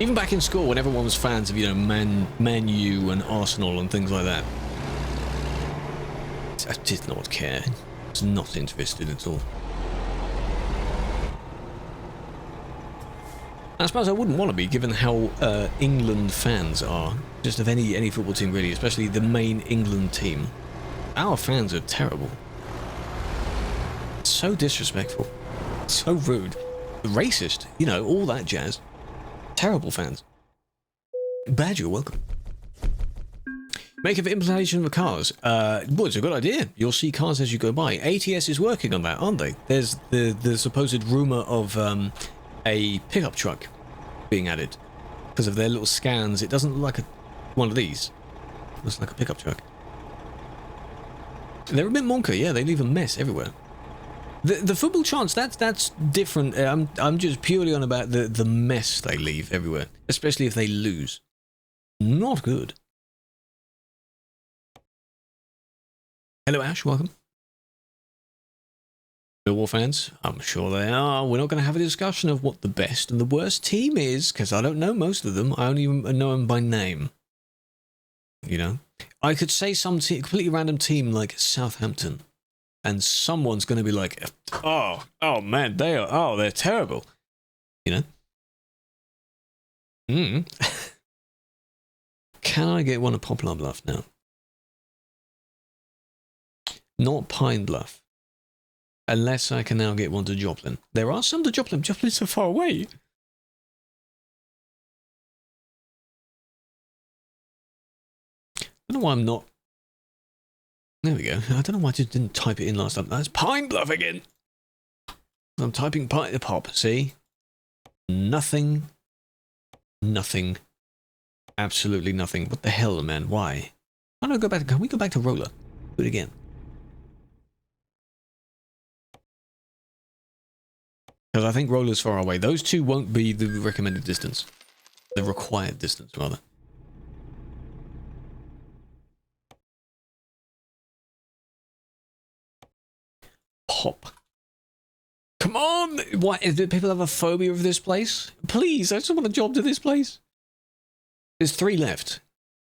Even back in school, when everyone was fans of, you know, Man U and Arsenal and things like that. I did not care. I was not interested at all. I suppose I wouldn't want to be, given how England fans are. Just of any football team, really, especially the main England team. Our fans are terrible. So disrespectful. So rude. Racist. You know, all that jazz. Terrible fans. Badger, welcome. Make of implementation of cars. Well, it's a good idea. You'll see cars as you go by. ATS is working on that, aren't they? There's the supposed rumour of a pickup truck being added. Because of their little scans. It doesn't look like one of these. It looks like a pickup truck. They're a bit monker, yeah. They leave a mess everywhere. The football chants, that's different. I'm just purely on about the mess they leave everywhere. Especially if they lose. Not good. Hello Ash, welcome. Millwall fans, I'm sure they are. We're not going to have a discussion of what the best and the worst team is, because I don't know most of them. I only know them by name. You know? I could say some completely random team like Southampton, and someone's going to be like, oh man, they're terrible. You know? Can I get one of Poplar Bluff now? Not Pine Bluff. Unless I can now get one to Joplin. There are some to Joplin. Joplin's so far away. I don't know why I'm not... There we go. I don't know why I just didn't type it in last time. That's Pine Bluff again. I'm typing Pine Pop. See? Nothing. Nothing. Absolutely nothing. What the hell, man? Why? Why don't I go back? Can we go back to Roller? Do it again. Because I think Roller's far away. Those two won't be the recommended distance. The required distance, rather. Pop. Come on! Why, do people have a phobia of this place? Please, I just want a job to this place. There's 3 left,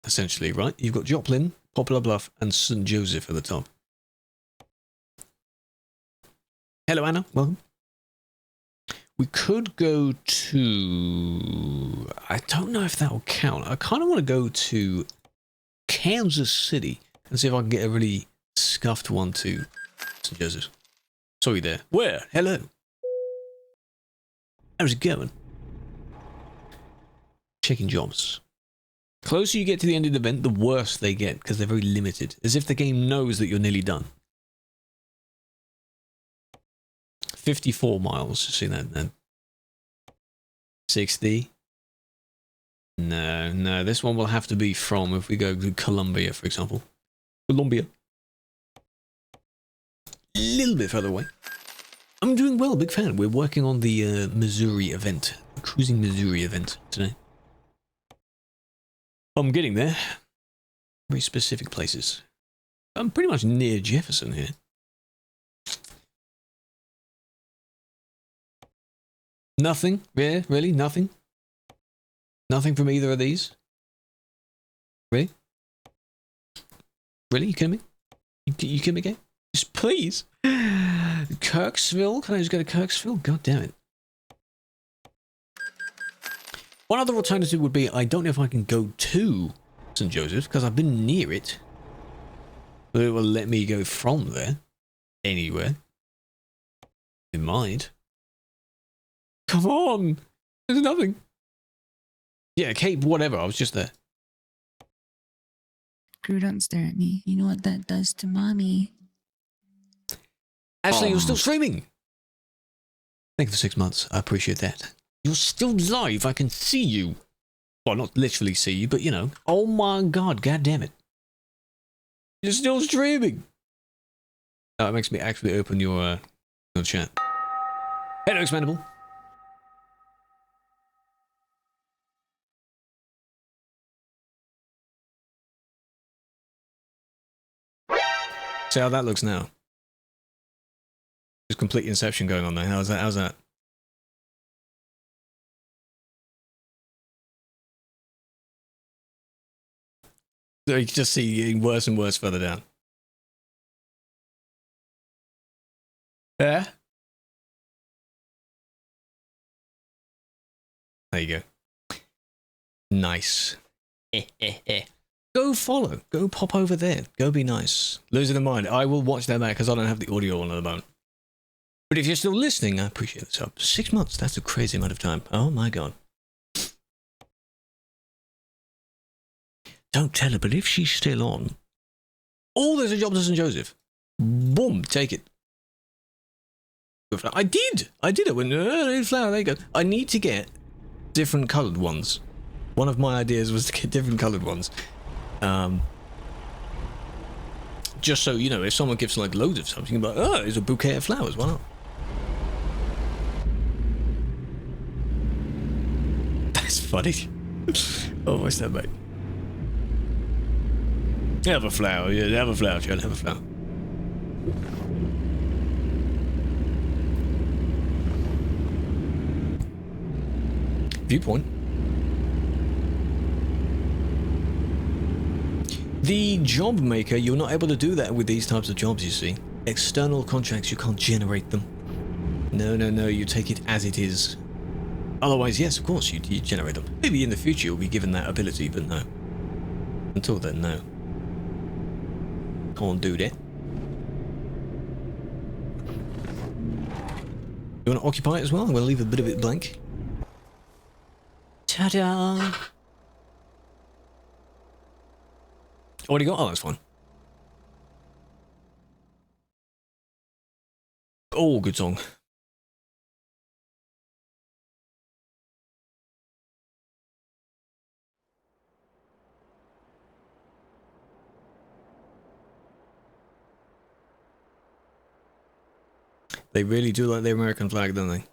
essentially, right? You've got Joplin, Poplar Bluff, and St. Joseph at the top. Hello, Anna. Welcome. We could go to... I don't know if that will count. I kind of want to go to Kansas City and see if I can get a really scuffed one to St. Joseph's. Sorry there. Where? Hello. How's it going? Checking jobs. Closer you get to the end of the event, the worse they get, because they're very limited. As if the game knows that you're nearly done. 54 miles. See that then? 60. No. This one will have to be from, if we go to Columbia, for example. Columbia. A little bit further away. I'm doing well, big fan. We're working on the Missouri event. The Cruising Missouri event today. I'm getting there. Very specific places. I'm pretty much near Jefferson here. Nothing? Yeah, really? Nothing? Nothing from either of these? Really? Really? You kidding me? You kidding me again? Just please. Kirksville? Can I just go to Kirksville? God damn it. One other alternative would be, I don't know if I can go to St. Joseph's, because I've been near it. But it will let me go from there. anywhere. It might. Come on! There's nothing. Yeah, Cape, whatever. I was just there. Crew, don't stare at me. You know what that does to mommy. Ashley, you're still streaming. Thank you for 6 months. I appreciate that. You're still live. I can see you. Well, not literally see you, but you know. Oh my god, god damn it. You're still streaming. Oh, it makes me actually open your chat. Hello, Expendable. See how that looks now. There's complete Inception going on there. How's that? How's that? So you can just see getting worse and worse further down. Yeah? There you go. Nice. Go follow. Go pop over there. Go be nice. Losing the mind. I will watch that back because I don't have the audio on at the moment. But if you're still listening, I appreciate the sub. 6 months. That's a crazy amount of time. Oh my god. Don't tell her, but if she's still on. Oh, there's a job to St. Joseph. Boom. Take it. I did it when flower. There you go. I need to get different coloured ones. One of my ideas was to get different coloured ones. Just so you know, if someone gives like loads of something, you're like, oh, it's a bouquet of flowers. Why not? That's funny. Oh, what's that, mate? Have a flower. Yeah, have a flower, John. Have a flower. Viewpoint. The job maker, you're not able to do that with these types of jobs, you see. External contracts, you can't generate them. No, you take it as it is. Otherwise, yes, of course, you generate them. Maybe in the future you'll be given that ability, but no. Until then, no. Can't do that. You want to occupy it as well? I'm going to leave a bit of it blank. Ta-da! What do you got? Oh, that's fine. Oh, good song. They really do like the American flag, don't they?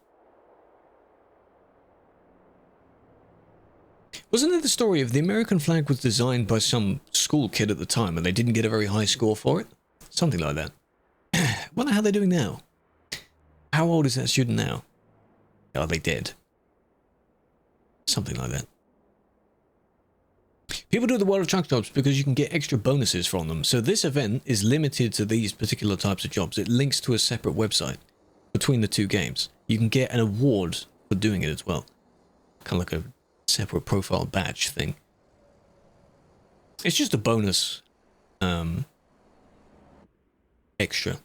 Wasn't there the story of the American flag was designed by some school kid at the time and they didn't get a very high score for it? Something like that. Wonder how they're doing now. How old is that student now? Are they dead? Something like that. People do the World of Truck jobs because you can get extra bonuses from them. So this event is limited to these particular types of jobs. It links to a separate website between the two games. You can get an award for doing it as well. Kind of like a separate profile badge thing. It's just a bonus extra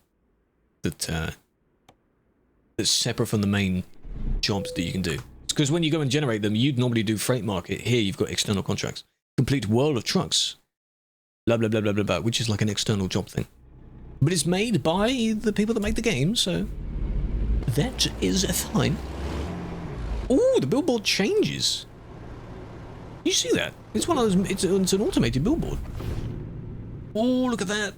that that's separate from the main jobs that you can do. Because when you go and generate them, you'd normally do freight market. Here you've got external contracts. Complete World of Trucks. Blah, blah, blah, blah, blah, blah, which is like an external job thing. But it's made by the people that make the game, so that is fine. Ooh, the billboard changes. You see that? It's one of those, it's an automated billboard. Oh, look at that.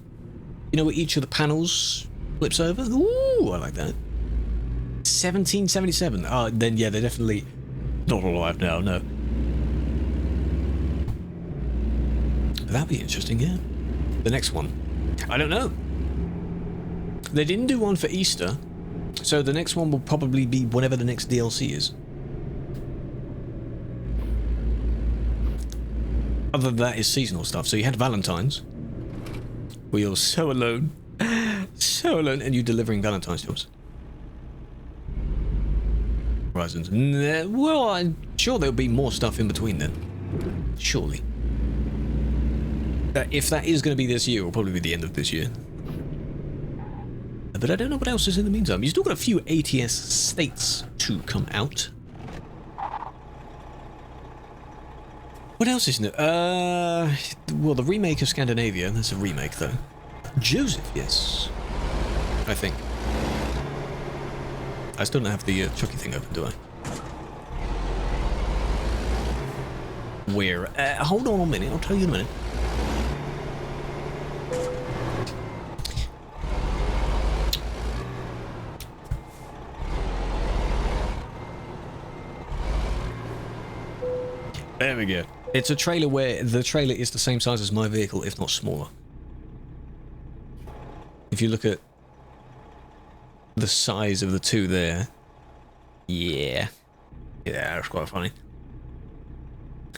You know where each of the panels flips over? Ooh, I like that. 1777. Then yeah, they're definitely not alive now, no. But that'd be interesting, yeah. The next one. I don't know. They didn't do one for Easter, so the next one will probably be whenever the next DLC is. Other than that is seasonal stuff. So you had Valentine's. Where you're so alone. So alone, and you're delivering Valentine's jobs. Horizons. Well, I'm sure there'll be more stuff in between then. Surely. If that is going to be this year, it'll probably be the end of this year. but I don't know what else is in the meantime. You've still got a few ATS states to come out. What else is new? Well, the remake of Scandinavia. That's a remake, though. Joseph, yes. I think. I still don't have the Chucky thing open, do I? Where? Hold on a minute. I'll tell you in a minute. There we go. It's a trailer where the trailer is the same size as my vehicle, if not smaller. If you look at the size of the two there. Yeah. Yeah, that's quite funny.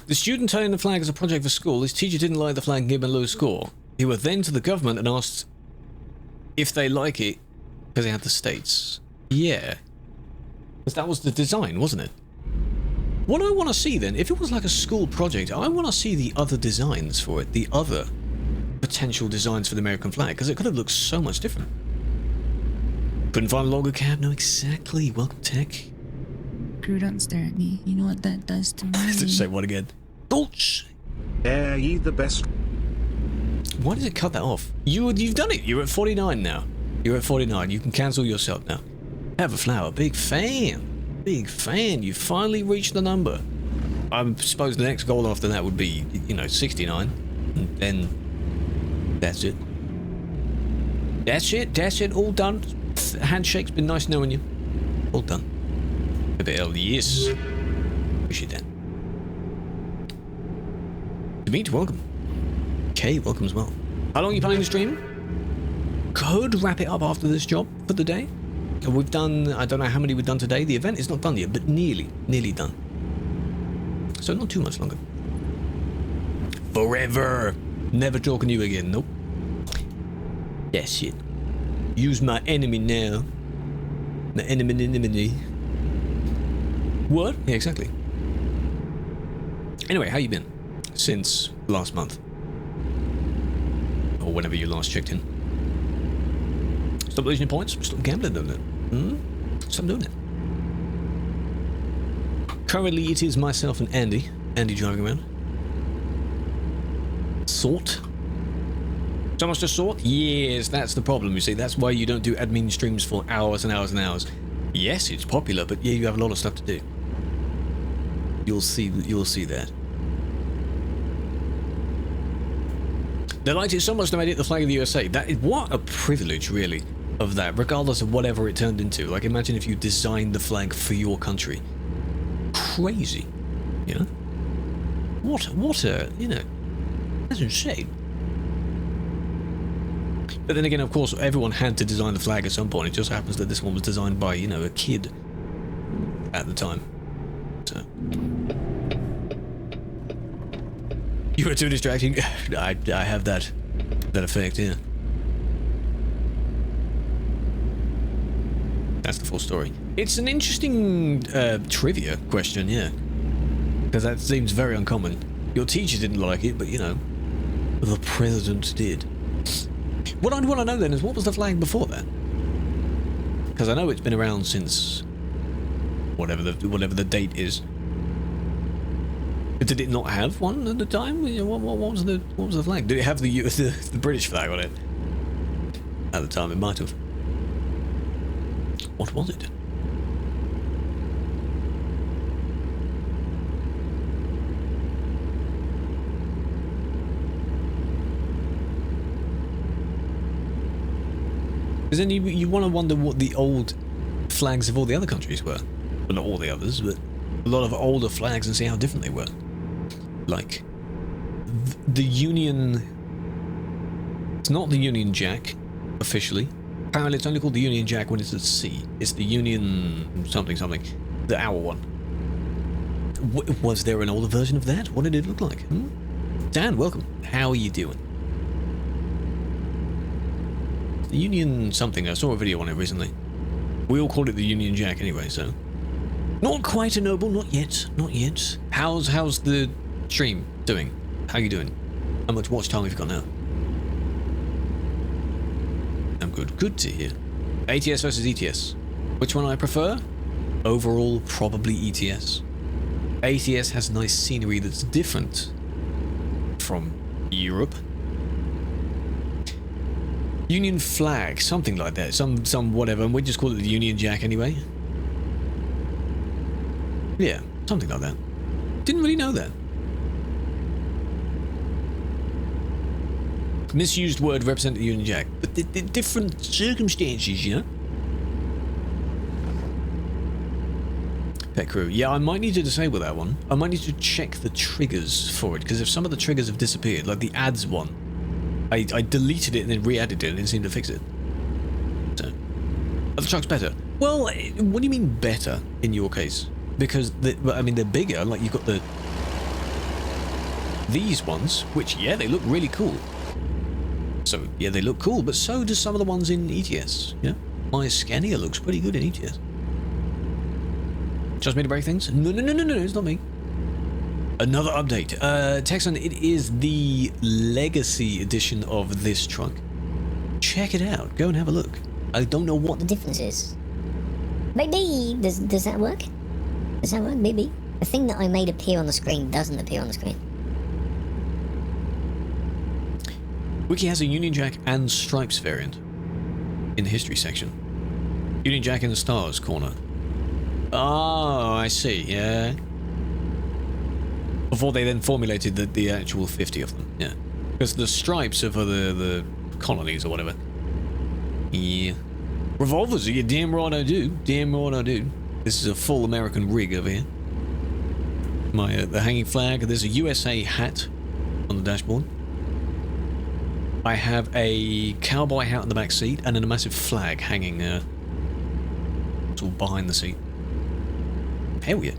The student turning the flag as a project for school. His teacher didn't like the flag and gave him a low score. He went then to the government and asked if they like it because they had the states. Yeah. Because that was the design, wasn't it? What I want to see then, if it was like a school project, I want to see the other designs for it, the other potential designs for the American flag, because it could have looked so much different. Couldn't find a longer cab? No, exactly. Welcome, Tech. Crew, don't stare at me. You know what that does to mommy? Say what again? Gulch! Ye the best. Why does it cut that off? You've done it. You're at 49 now. You're at 49. You can cancel yourself now. Have a flower. Big fan. Big fan. You finally reached the number. I suppose the next goal after that would be, you know, 69. And then that's it. That's it. That's it. All done. Handshake's been nice knowing you. All done. A bit early, yes. Appreciate that. Demeet, welcome. Kay, welcome as well. How long are you planning to stream? Could wrap it up after this job for the day. We've done, I don't know how many we've done today. The event is not done yet, but nearly done. So not too much longer. Forever. Never talking to you again, nope. That's it. Use my enemy now. My enemy. What? Yeah, exactly. Anyway, how you been? Since last month. Or whenever you last checked in. Stop losing your points. Stop gambling, don't it? Stop doing it. Currently, it is myself and Andy. Andy driving around. Sort. So much to sort? Yes, that's the problem, you see. That's why you don't do admin streams for hours and hours and hours. Yes, it's popular, but yeah, you have a lot of stuff to do. You'll see that. They liked it so much they made it the flag of the USA. That is, what a privilege, really, of that, regardless of whatever it turned into. Like, imagine if you designed the flag for your country. Crazy, you know? What a, you know, that's insane. But then again, of course, everyone had to design the flag at some point. It just happens that this one was designed by, you know, a kid at the time. So. You were too distracting. I have that effect, yeah. That's the full story. It's an interesting trivia question, yeah. Because that seems very uncommon. Your teacher didn't like it, but, you know, the president did. What I want to know then is, what was the flag before that? Because I know it's been around since whatever the date is. But did it not have one at the time? What was the flag? Did it have the British flag on it? At the time, it might have. What was it? Because then you want to wonder what the old flags of all the other countries were. Well, not all the others, but a lot of older flags, and see how different they were. Like, the Union... It's not the Union Jack, officially. Apparently it's only called the Union Jack when it's at sea. It's the Union... something. The our one. Was there an older version of that? What did it look like? Dan, welcome. How are you doing? The Union something. I saw a video on it recently. We all called it the Union Jack anyway, so... Not quite a noble, not yet. Not yet. How's the stream doing? How you doing? How much watch time have you got now? I'm good. Good to hear. ATS versus ETS. Which one I prefer? Overall, probably ETS. ATS has nice scenery that's different from Europe. Union flag, something like that. Some whatever, and we just call it the Union Jack anyway. Yeah, something like that. Didn't really know that. Misused word represent the Union Jack, but different circumstances, you know? Pet crew. Yeah, I might need to disable that one. I might need to check the triggers for it, because if some of the triggers have disappeared, like the ads one, I deleted it and then re-added it and didn't seem to fix it. So, are the trucks better? Well, what do you mean better in your case? Because, I mean, they're bigger, like you've got these ones, which, yeah, they look really cool. So, yeah, they look cool, but so do some of the ones in ETS, yeah? My Scania looks pretty good in ETS. Just me to break things? No, it's not me. Another update. Texan, it is the Legacy edition of this truck. Check it out. Go and have a look. I don't know what The difference is. Maybe, does that work? Does that work? Maybe. The thing that I made appear on the screen doesn't appear on the screen. Wiki has a Union Jack and Stripes variant in the history section. Union Jack in the stars corner. Oh, I see, yeah. Before they then formulated the actual 50 of them, yeah. Because the stripes are for the colonies or whatever. Yeah. Revolvers, you damn right I do. Damn right I do. This is a full American rig over here. My the hanging flag. There's a USA hat on the dashboard. I have a cowboy hat in the back seat and then a massive flag hanging it's all behind the seat. Hell yeah.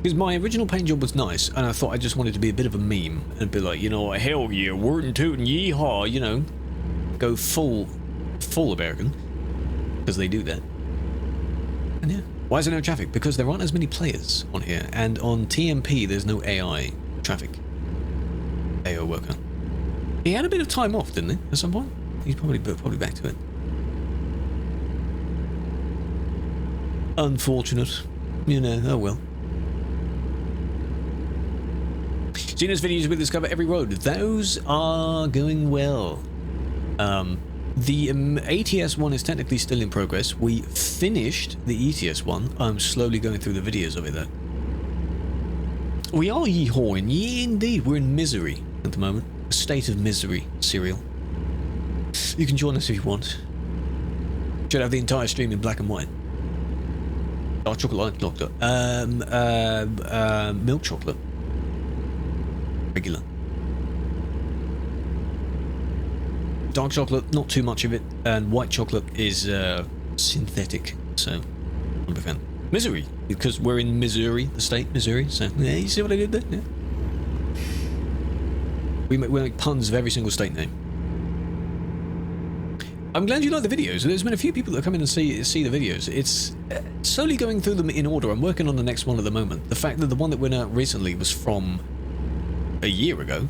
Because my original paint job was nice, and I thought I just wanted to be a bit of a meme, and be like, you know, hell yeah, word tootin' yeehaw, you know, go full American, because they do that. And yeah, why is there no traffic? Because there aren't as many players on here, and on TMP there's no AI traffic. AO worker. He had a bit of time off, didn't he, at some point? He's probably back to it. Unfortunate. You know, oh well. Gina's videos will discover every road. Those are going well. The ATS one is technically still in progress. We finished the ETS one. I'm slowly going through the videos of it though. We are yeehawing. Yeah, indeed. We're in misery at the moment. A state of misery serial. You can join us if you want. Should have the entire stream in black and white. Dark chocolate, doctor. Milk chocolate. Regular. Dark chocolate, not too much of it, and white chocolate is synthetic, so I'm a big fan. Missouri, because we're in Missouri, the state Missouri, so yeah, you see what I did there? Yeah. We make puns of every single state name. I'm glad you like the videos. There's been a few people that come in and see the videos. It's slowly going through them in order. I'm working on the next one at the moment. The fact that the one that went out recently was from a year ago.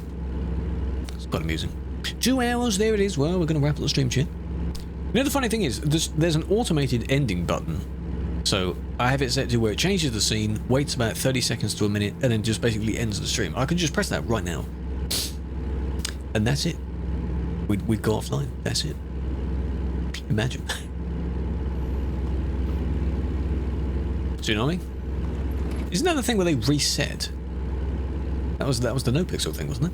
It's quite amusing. 2 hours, there it is. Well, we're going to wrap up the stream, chat. You know, the funny thing is, there's an automated ending button. So I have it set to where it changes the scene, waits about 30 seconds to a minute, and then just basically ends the stream. I could just press that right now. And that's it. We'd go offline. That's it. Imagine. Do you know what I mean? Isn't that the thing where they reset? That was the NoPixel thing, wasn't it?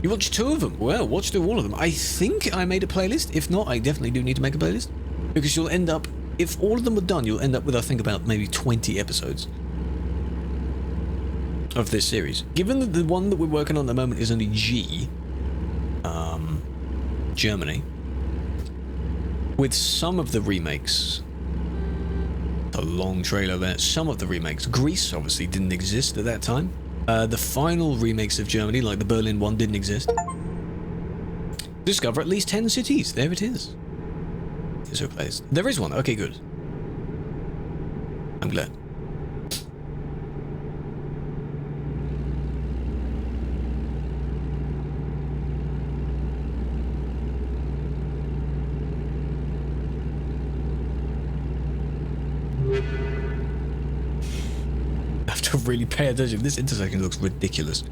You watched 2 of them. Well, watch through all of them. I think I made a playlist. If not, I definitely do need to make a playlist. Because you'll end up, if all of them were done, you'll end up with, I think, about maybe 20 episodes of this series. Given that the one that we're working on at the moment is only G, Germany, with some of the remakes, a long trailer there, some of the remakes, Greece obviously didn't exist at that time. The final remakes of Germany, like the Berlin one, didn't exist. Discover at least 10 cities. There it is. Is there a place? There is one. Okay, good. I'm glad. to really pay attention. This intersection looks ridiculous.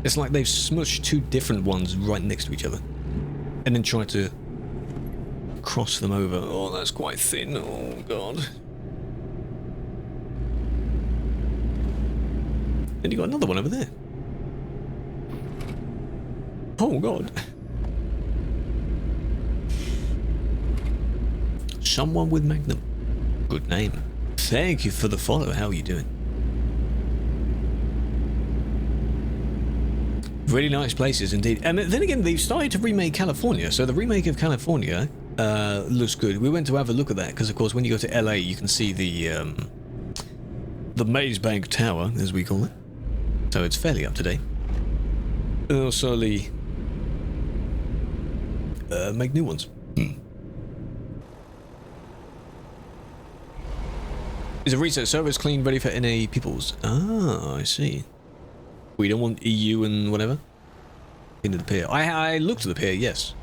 It's like they've smushed two different ones right next to each other. And then tried to cross them over. Oh, that's quite thin. Oh, God. Then you got another one over there. Oh, God. Someone with Magnum. Good name. Thank you for the follow. How are you doing? Really nice places indeed. And then again, they've started to remake California. So the remake of California looks good. We went to have a look at that because, of course, when you go to LA, you can see the Maze Bank Tower, as we call it. So it's fairly up to date. Also, make new ones. Is a research service clean, ready for NA peoples? Ah, I see. We don't want EU and whatever? Into the pier. I looked at the pier, yes.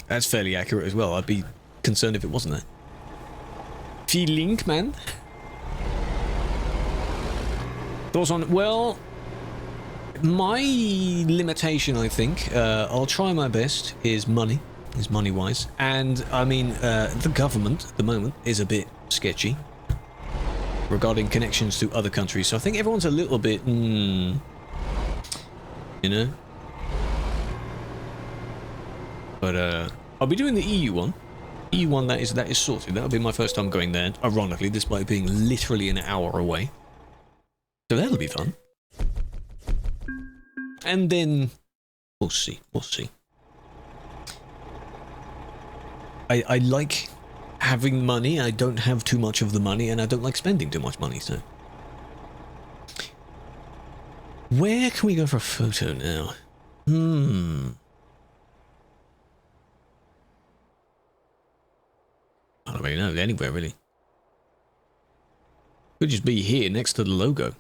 That's fairly accurate as well. I'd be concerned if it wasn't there. Feeling, man. Thoughts on... Well... My limitation, I think, I'll try my best, is money. Is money-wise. And, I mean, the government, at the moment, is a bit sketchy. Regarding connections to other countries. So I think everyone's a little bit... you know? But, I'll be doing the EU one. EU one, that is sorted. That'll be my first time going there. Ironically, despite being literally an hour away. So that'll be fun. And then... We'll see. We'll see. I like having money. I don't have too much of the money, and I don't like spending too much money, so... Where can we go for a photo now? I don't really know. Anywhere, really. Could just be here, next to the logo.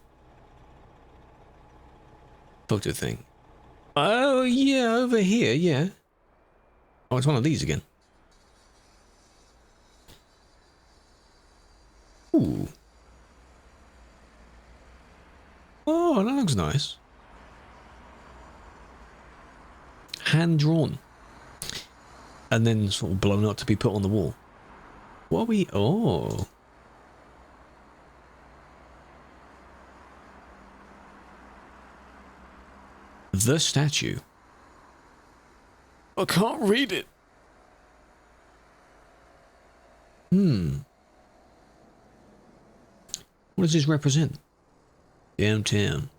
Photo thing. Oh, yeah, over here, yeah. Oh, it's one of these again. Ooh. Oh, that looks nice. Hand-drawn. And then sort of blown up to be put on the wall. What are we... Oh. The statue. I can't read it. What does this represent? Downtown.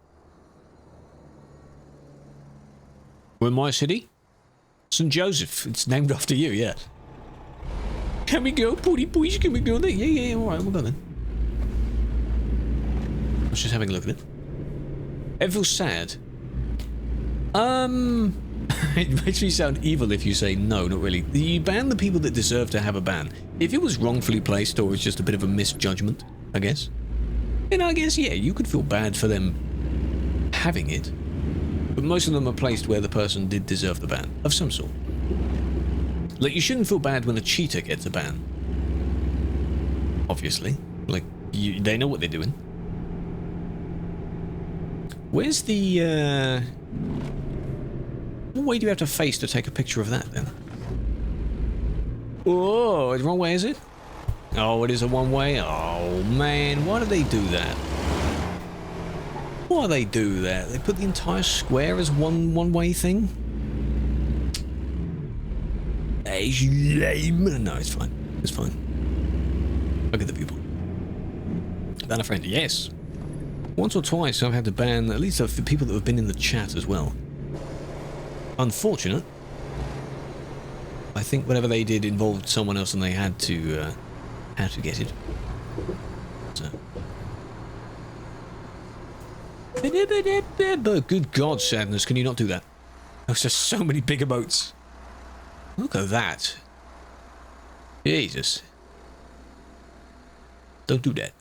Where my city? St. Joseph. It's named after you, yeah. Can we go, Pooty Boys? Can we go there? Yeah, alright, we'll go then. I was just having a look at it. It feels sad. It makes me sound evil if you say no, not really. You ban the people that deserve to have a ban. If it was wrongfully placed or it's just a bit of a misjudgment, I guess. Then I guess, yeah, you could feel bad for them having it. But most of them are placed where the person did deserve the ban, of some sort. Like, you shouldn't feel bad when a cheater gets a ban. Obviously. Like, they know what they're doing. Where's the, What way do you have to face to take a picture of that, then? Oh, it's the wrong way, is it? Oh, it is a one-way? Oh, man, why do they do that? Why do they do that? They put the entire square as one-way thing? It's lame. No, it's fine. It's fine. Look at the viewpoint. Ban a friend. Yes. Once or twice I've had to ban at least the people that have been in the chat as well. Unfortunate. I think whatever they did involved someone else and they had to get it. So. But good God, Sadness, can you not do that? There's just so many big emotes. Look at that. Jesus. Don't do that.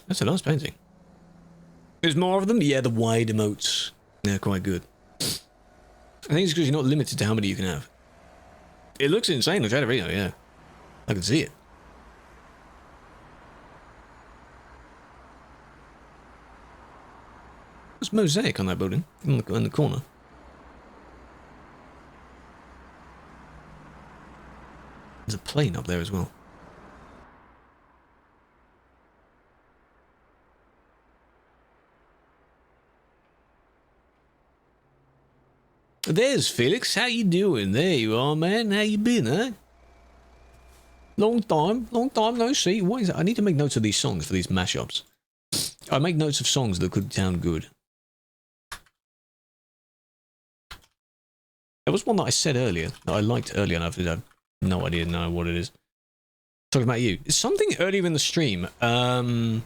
That's a nice painting. There's more of them? Yeah, the wide emotes. They're quite good. I think it's because you're not limited to how many you can have. It looks insane on Chatterino, yeah. I can see it. There's mosaic on that building, in the corner. There's a plane up there as well. There's Felix. How you doing? There you are, man. How you been, huh? Long time no see. What is it? I need to make notes of these songs for these mashups. I make notes of songs that could sound good. There was one that I said earlier that I liked earlier, and I have no idea now what it is. Talking about you. It's something earlier in the stream. I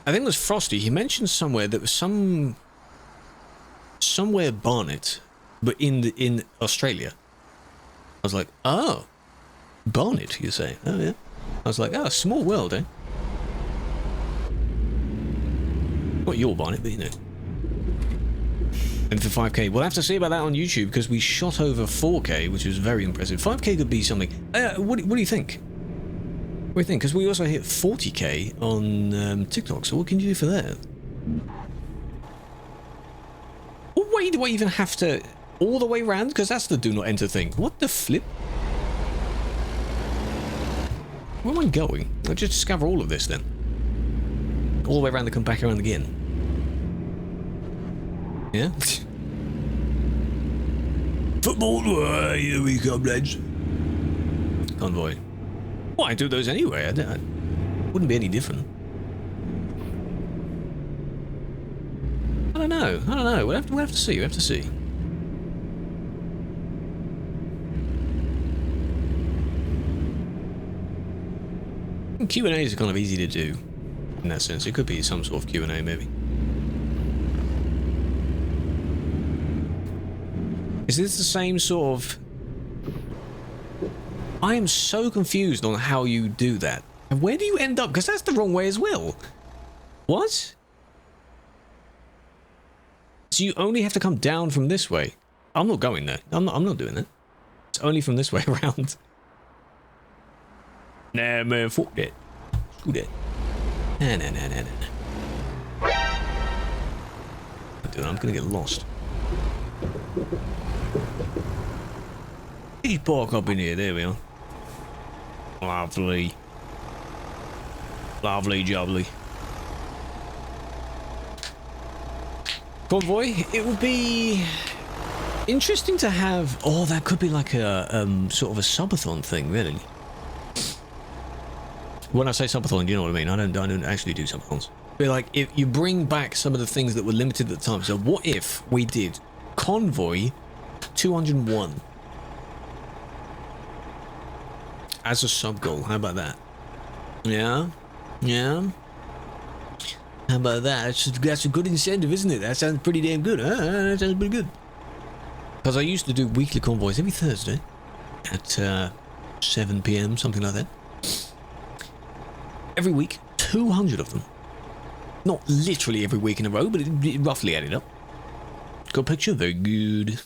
think it was Frosty. He mentioned somewhere that was somewhere Barnet, but in Australia. I was like, oh, Barnet, you say? Oh yeah. I was like, oh, small world, eh? Not your Barnet, but you know. And for 5K, we'll have to see about that on YouTube because we shot over 4K, which was very impressive. 5K could be something. What do you think? What do you think? Because we also hit 40K on TikTok. So what can you do for that? What way do I even have to all the way around? Because that's the do not enter thing. What the flip? Where am I going? I'll just discover all of this then. All the way around and come back around again. Yeah? Football, here we come, lads. Convoy. Well, I do those anyway. I wouldn't be any different. I don't know. We'll have to see. We have to see. Q&As are kind of easy to do in that sense. It could be some sort of Q&A maybe. Is this the same sort of... I am so confused on how you do that. And where do you end up? Because that's the wrong way as well. What? So you only have to come down from this way. I'm not going there. I'm not doing that. It's only from this way around. Nah, man, fuck that. Screw that. Nah. I'm gonna get lost. He's park up in here. There we are. Lovely. Lovely jubbly. Convoy, it would be interesting to have... Oh, that could be like a sort of a subathon thing, really. When I say subathon, you know what I mean. I don't actually do subathons. But like, if you bring back some of the things that were limited at the time. So what if we did Convoy 201 as a sub goal? How about that? Yeah. How about that? That's a good incentive, isn't it? That sounds pretty damn good, huh? That sounds pretty good. Because I used to do weekly convoys every Thursday at 7 PM, something like that. Every week, 200 of them. Not literally every week in a row, but it roughly added up. Got a picture? Very good.